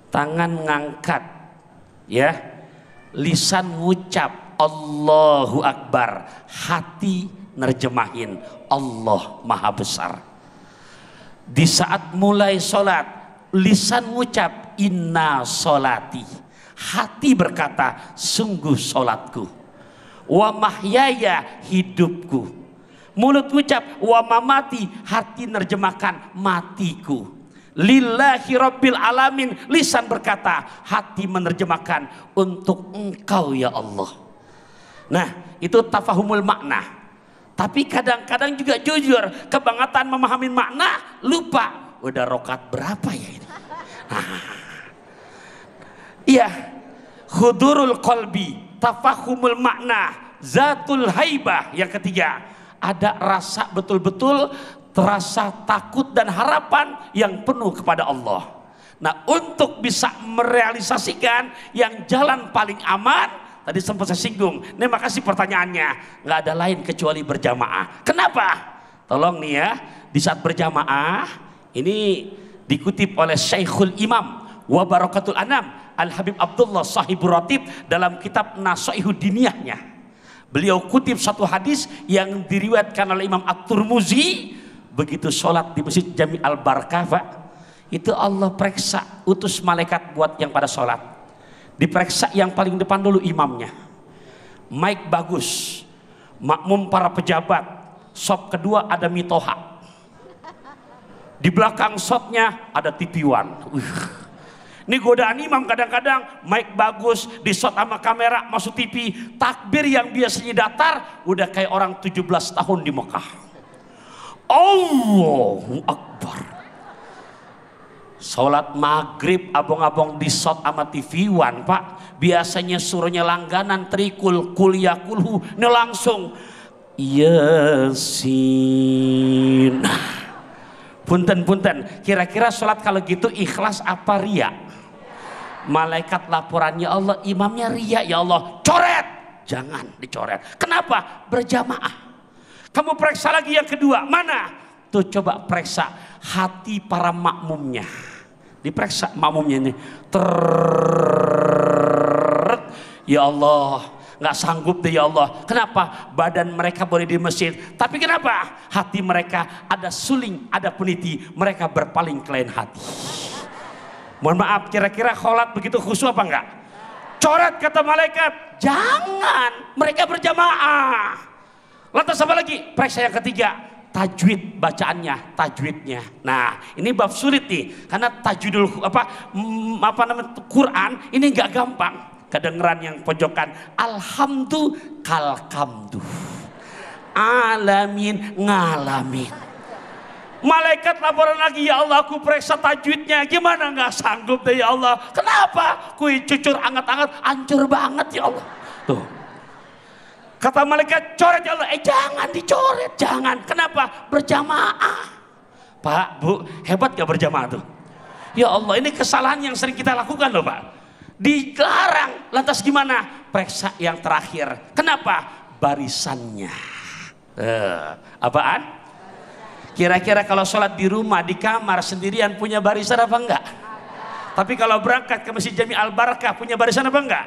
S4: Tangan ngangkat, ya, lisan ngucap Allahu Akbar, hati nerjemahin Allah Maha Besar. Di saat mulai sholat, lisan ngucap inna sholati, hati berkata sungguh sholatku. Wa mahyaya, hidupku. Mulut ucap wa mamati, hati nerjemahkan matiku. Lillahi rabbil alamin, lisan berkata, hati menerjemahkan untuk engkau ya Allah. Nah, itu tafahumul makna. Tapi kadang-kadang juga jujur, kebangetan memahami makna, lupa udah rokat berapa ya ini. Iya, hudurul qalbi, tafahumul makna, zatul haibah. Yang ketiga, ada rasa betul-betul terasa takut dan harapan yang penuh kepada Allah. Nah, untuk bisa merealisasikan yang jalan paling aman, tadi sempat saya singgung, nih makasih pertanyaannya, nggak ada lain kecuali berjamaah. Kenapa? Tolong nih ya, di saat berjamaah, ini dikutip oleh Syekhul Imam wa Barakatul Anam Al-Habib Abdullah Sahibur Ratib dalam kitab Nasaihud Diniyahnya. Beliau kutip satu hadis yang diriwayatkan oleh Imam At-Tirmidzi, begitu sholat di Masjid Jami Al-Barakah, Pak, itu Allah periksa, utus malaikat buat yang pada sholat. Diperiksa yang paling depan dulu imamnya. Mic bagus, makmum para pejabat, sop kedua ada mitoha. Di belakang sopnya ada TV One. Ini godaan imam kadang-kadang, mic bagus, di shot sama kamera, masuk TV, takbir yang biasanya datar, udah kayak orang 17 tahun di Mekah. Allahu Akbar. Sholat maghrib abong-abong di shot sama TV One, Pak. Biasanya suruhnya langganan, trikul, kuliah, kulhu, ini langsung Yasin. Punten-punten, kira-kira sholat kalau gitu ikhlas apa riya? Malaikat laporannya Allah, imamnya riya, ya Allah coret, jangan dicoret. Kenapa? Berjamaah. Kamu periksa lagi yang kedua, mana? Tuh coba periksa hati para makmumnya. Diperiksa makmumnya ini, ya Allah, nggak sanggup deh ya Allah. Kenapa? Badan mereka boleh di masjid, tapi kenapa? Hati mereka ada suling, ada peniti, mereka berpaling ke lain hati. Mohon maaf, kira-kira kholat begitu khusyuk apa enggak? Coret kata malaikat, jangan, mereka berjamaah. Lantas apa lagi? Periksa yang ketiga, tajwid bacaannya, tajwidnya. Nah, ini bab sulit nih, karena tajwidul apa namanya Quran ini enggak gampang. Kedengeran yang pojokan, alhamdu kalkamdu, alamin ngalamin. Malaikat laporan lagi, ya Allah aku periksa tajwidnya, gimana nggak sanggup deh ya Allah. Kenapa? Kue cucur anget-anget, hancur banget ya Allah. Tuh. Kata malaikat, coret ya Allah. Jangan dicoret, jangan. Kenapa? Berjamaah. Pak, Bu, hebat gak berjamaah tuh? Ya Allah, ini kesalahan yang sering kita lakukan loh Pak. Dilarang, lantas gimana? Periksa yang terakhir. Kenapa? Barisannya. Apaan? Kira-kira kalau sholat di rumah, di kamar sendirian punya barisan apa enggak? Tapi kalau berangkat ke Masjid Jami Al Barakah punya barisan apa enggak?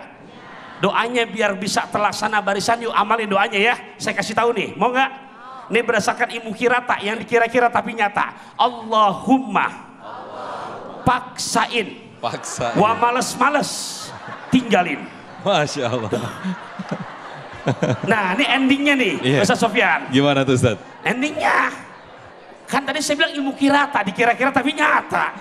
S4: Doanya biar bisa terlaksana barisan, yuk amalin doanya ya. Saya kasih tahu nih, mau enggak? Ini berdasarkan ilmu kirata yang dikira-kira tapi nyata. Allahumma paksain. Wa males-males tinggalin.
S3: Masya Allah.
S4: Nah ini endingnya nih, Ustaz Sofyan.
S3: Gimana tuh Ustaz?
S4: Endingnya, kan tadi saya bilang ilmu kirata, dikira-kira tapi nyata.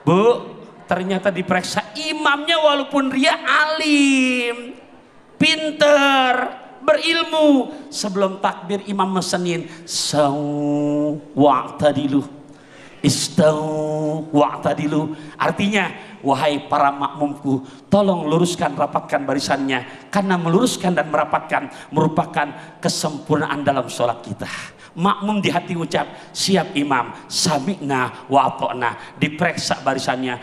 S4: Bu, ternyata diperiksa imamnya walaupun dia alim, pinter, berilmu. Sebelum takbir imam mesenin, wa'tadilu. Wa'tadilu, artinya wahai para makmumku, tolong luruskan, rapatkan barisannya, karena meluruskan dan merapatkan merupakan kesempurnaan dalam sholat kita. Makmum di hati ucap siap imam, sami'na wa ata'na, diperiksa barisannya,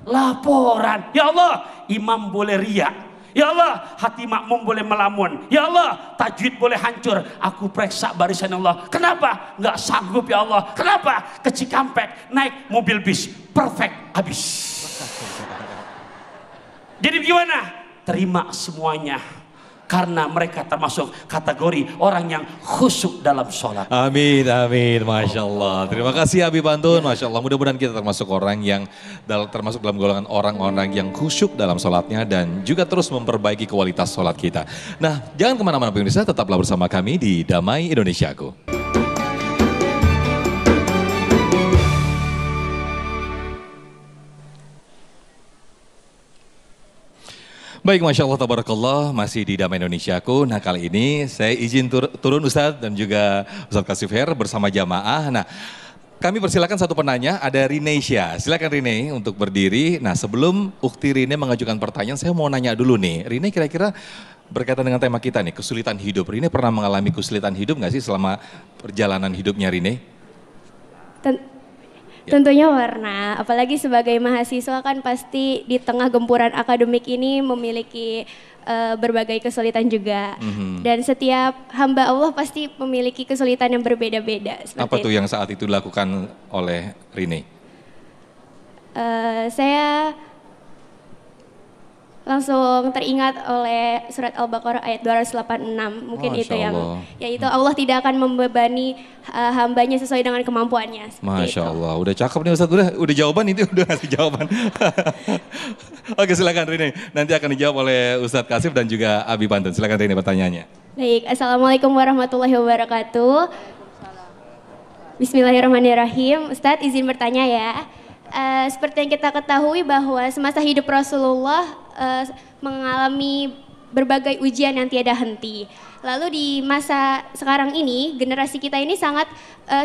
S4: laporan, ya Allah imam boleh riya, ya Allah hati makmum boleh melamun, ya Allah tajwid boleh hancur, aku periksa barisan Allah. Kenapa? Nggak sanggup ya Allah. Kenapa? Ke Cikampek naik mobil bis, perfect habis. Jadi gimana? Terima semuanya, karena mereka termasuk kategori orang yang khusyuk dalam sholat.
S3: Amin, amin, Masya Allah. Terima kasih Abi Pantun, Masya Allah. Mudah-mudahan kita termasuk orang yang termasuk dalam golongan orang-orang yang khusyuk dalam sholatnya dan juga terus memperbaiki kualitas sholat kita. Nah, jangan kemana-mana pemirsa, tetaplah bersama kami di Damai Indonesiaku. Baik, Masya Allah, Tabarakallah, masih di Damai Indonesiaku. Nah, kali ini saya izin turun Ustadz dan juga Ustadz Kasif Her bersama jamaah. Nah, kami persilakan satu penanya, ada Rineisha. Silakan Rine untuk berdiri. Nah, sebelum Ukti Rine mengajukan pertanyaan, saya mau nanya dulu nih. Rine kira-kira berkaitan dengan tema kita nih, kesulitan hidup. Rine pernah mengalami kesulitan hidup nggak sih selama perjalanan hidupnya Rine?
S12: Tentunya pernah, apalagi sebagai mahasiswa kan pasti di tengah gempuran akademik ini memiliki berbagai kesulitan juga. Dan setiap hamba Allah pasti memiliki kesulitan yang berbeda-beda.
S3: Apa tuh yang saat itu dilakukan oleh Rine?
S12: Saya langsung teringat oleh surat Al-Baqarah ayat 286. Mungkin
S3: Masya
S12: itu yang,
S3: Allah.
S12: yaitu Allah tidak akan membebani hambanya sesuai dengan kemampuannya.
S3: Masya Allah, udah cakep nih Ustadz, udah jawaban itu, udah ngasih jawaban. Oke, silakan Rine, nanti akan dijawab oleh Ustadz Kasif dan juga Abi Pantun. Silakan Rine pertanyaannya.
S12: Baik, Assalamualaikum warahmatullahi wabarakatuh. Bismillahirrahmanirrahim. Ustadz izin bertanya ya. Seperti yang kita ketahui bahwa semasa hidup Rasulullah mengalami berbagai ujian yang tiada henti. Lalu di masa sekarang ini, generasi kita ini sangat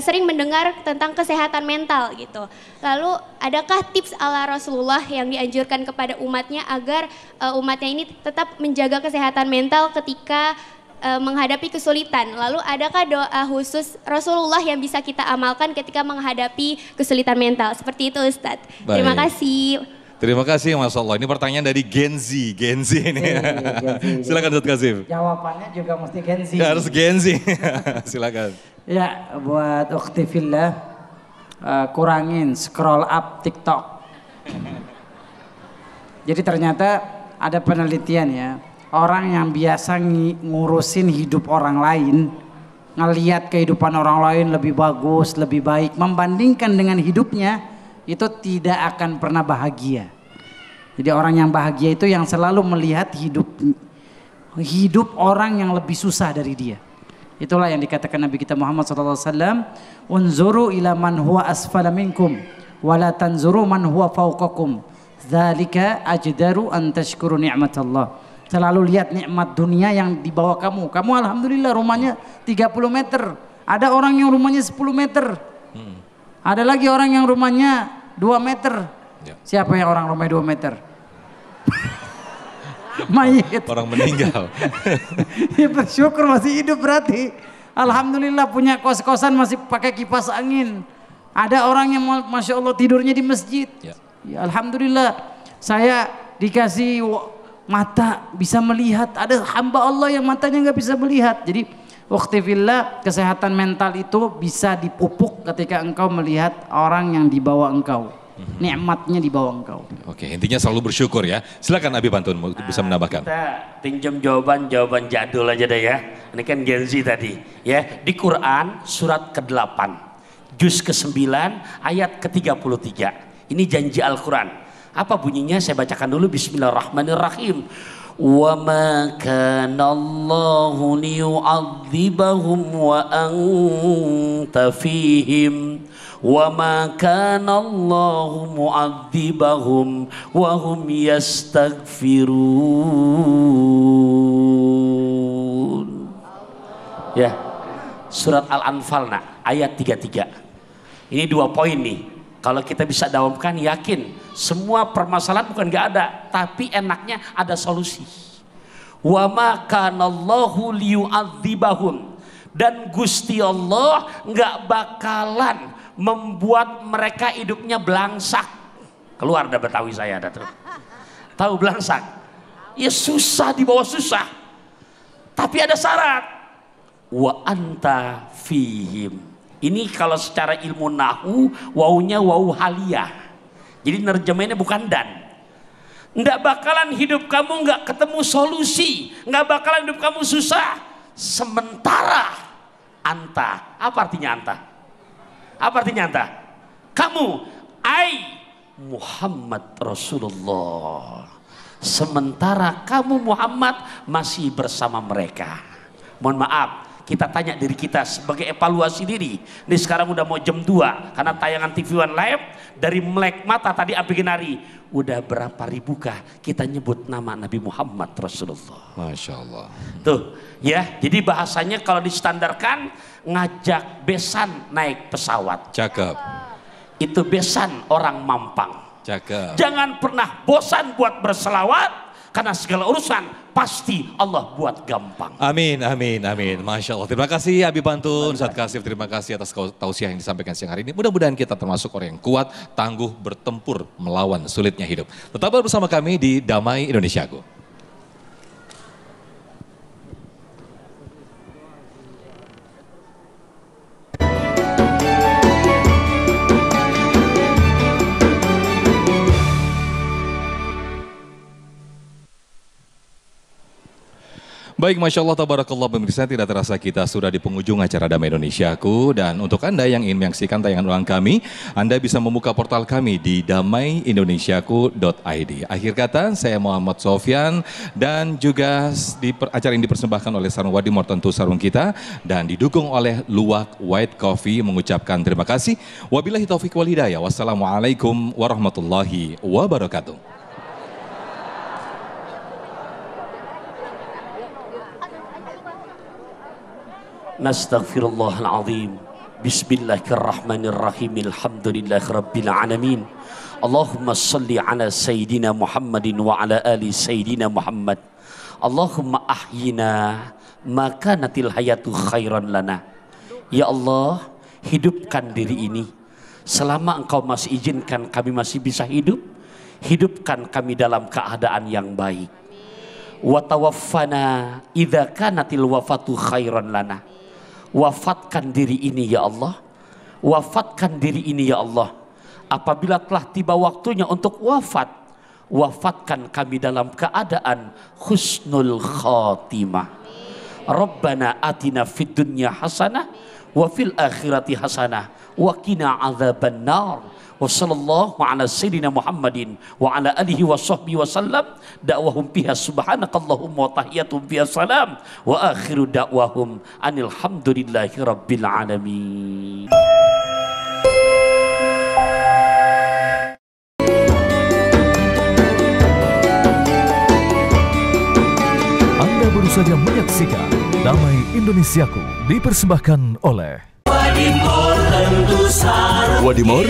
S12: sering mendengar tentang kesehatan mental gitu. Lalu adakah tips ala Rasulullah yang dianjurkan kepada umatnya agar umatnya ini tetap menjaga kesehatan mental ketika menghadapi kesulitan? Lalu adakah doa khusus Rasulullah yang bisa kita amalkan ketika menghadapi kesulitan mental? Seperti itu Ustadz.
S3: Baik.
S12: Terima kasih.
S3: Terima kasih Masya Allah, ini pertanyaan dari Gen Z ini. Silakan Ustadz Kasif.
S6: Jawabannya juga mesti Gen Z.
S3: Ya, harus Gen Z. Silakan.
S6: Ya, buat Ukhti Fillah, kurangin scroll up TikTok. Jadi ternyata ada penelitian ya, orang yang biasa ngurusin hidup orang lain ngelihat kehidupan orang lain lebih bagus, lebih baik, membandingkan dengan hidupnya, itu tidak akan pernah bahagia. Jadi orang yang bahagia itu yang selalu melihat hidup orang yang lebih susah dari dia. Itulah yang dikatakan Nabi kita Muhammad SAW, unzuru ila man huwa asfala minkum wala tanzuru man huwa fawqakum dzalika ajdaru an tashkuru ni'matallah. Selalu lihat nikmat dunia yang di bawah kamu. Kamu alhamdulillah rumahnya 30 meter. Ada orang yang rumahnya 10 meter. Ada lagi orang yang rumahnya 2 meter. Siapa yang orang rumahnya 2 meter? Mayit.
S3: Orang meninggal.
S6: Ya bersyukur masih hidup berarti. Alhamdulillah punya kos-kosan masih pakai kipas angin. Ada orang yang Masya Allah tidurnya di masjid. Ya, alhamdulillah saya dikasih mata bisa melihat. Ada hamba Allah yang matanya nggak bisa melihat. Jadi waktu fillah, kesehatan mental itu bisa dipupuk ketika engkau melihat orang yang di bawah engkau. Nikmatnya di bawah engkau.
S3: Oke, intinya selalu bersyukur ya. Silakan Abi Pantun bisa menambahkan.
S4: Kita pinjam jawaban jadul aja deh ya. Ini kan Gen Z tadi ya. Di Quran surat ke-8 juz ke-9 ayat ke-33. Ini janji Al-Quran. Apa bunyinya? Saya bacakan dulu. Bismillahirrahmanirrahim. Wa ma kana Allahu liyu'adzibahum wa anta fihim wa ma kana Allahu mu'adzibahum wa hum yastaghfirun. Ya. Surat Al-Anfal ayat 33. Ini 2 poin nih. Kalau kita bisa dawamkan, yakin semua permasalahan bukan gak ada, tapi enaknya ada solusi. Wa ma kana Allahu liyu'adzibahum, dan Gusti Allah nggak bakalan membuat mereka hidupnya belangsak. Keluar dah Betawi saya ada tuh. Tahu belangsak? Ya susah, di bawah susah. Tapi ada syarat. Wa anta fihim. Ini kalau secara ilmu nahu, wawunya wawu haliyah. Jadi nerjemahinnya bukan dan. Nggak bakalan hidup kamu nggak ketemu solusi, nggak bakalan hidup kamu susah. Sementara anta, apa artinya anta? Apa artinya anta? Kamu, Muhammad Rasulullah. Sementara kamu Muhammad masih bersama mereka. Mohon maaf, kita tanya diri kita sebagai evaluasi diri. Ini sekarang udah mau jam 2 karena tayangan TV One Live dari melek mata tadi sampai genari. Udah berapa ribukah kita nyebut nama Nabi Muhammad Rasulullah?
S3: Masya Allah.
S4: Tuh ya, jadi bahasanya kalau distandarkan ngajak besan naik pesawat.
S3: Cakep.
S4: Itu besan orang Mampang.
S3: Cakep.
S4: Jangan pernah bosan buat berselawat. Karena segala urusan pasti Allah buat gampang.
S3: Amin, amin, amin. Masya Allah. Terima kasih Abi Pantun, Ustadz Kasif. Terima kasih atas tausiah yang disampaikan siang hari ini. Mudah-mudahan kita termasuk orang yang kuat, tangguh, bertempur melawan sulitnya hidup. Tetaplah bersama kami di Damai Indonesiaku. Baik, Masya Allah, tabarakallah pemirsa, tidak terasa kita sudah di penghujung acara Damai Indonesiaku. Dan untuk Anda yang ingin menyaksikan tayangan ulang kami, Anda bisa membuka portal kami di damaiindonesiaku.id. Akhir kata, saya Muhammad Sofyan dan juga acara ini dipersembahkan oleh Sarung Wadimor, tentu sarung kita, dan didukung oleh Luwak White Coffee mengucapkan terima kasih. Wabillahi taufiq wal hidayah. Wassalamualaikum warahmatullahi wabarakatuh.
S4: Nastaghfirullahaladzim. Bismillahirrahmanirrahim. Alhamdulillahirabbil alamin. Allahumma salli ala sayyidina Muhammadin wa ala ali sayyidina Muhammad. Allahumma ahyina maka natil hayatu khairan lana. Ya Allah, hidupkan diri ini selama Engkau masih izinkan kami masih bisa hidup. Hidupkan kami dalam keadaan yang baik. Wa tawaffana idza kanatil wafatu khairan lana. Wafatkan diri ini ya Allah. Wafatkan diri ini ya Allah. Apabila telah tiba waktunya untuk wafat, wafatkan kami dalam keadaan husnul khatimah. Rabbana atina fid dunya hasanah wa fil akhirati hasanah wa qina adzabannar. Wa sallallahu ala sayyidina Muhammadin wa ala alihi wa sahbihi wa sallam. Da'wahum fiha subhanakallahumma wa tahiyyatuhum fiha salam wa akhiru da'wahum anil hamdulillahi rabbil alamin.
S1: Anda baru saja menyaksikan Damai Indonesiaku dipersembahkan oleh
S2: Wadimor,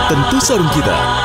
S2: tentu sarung kita.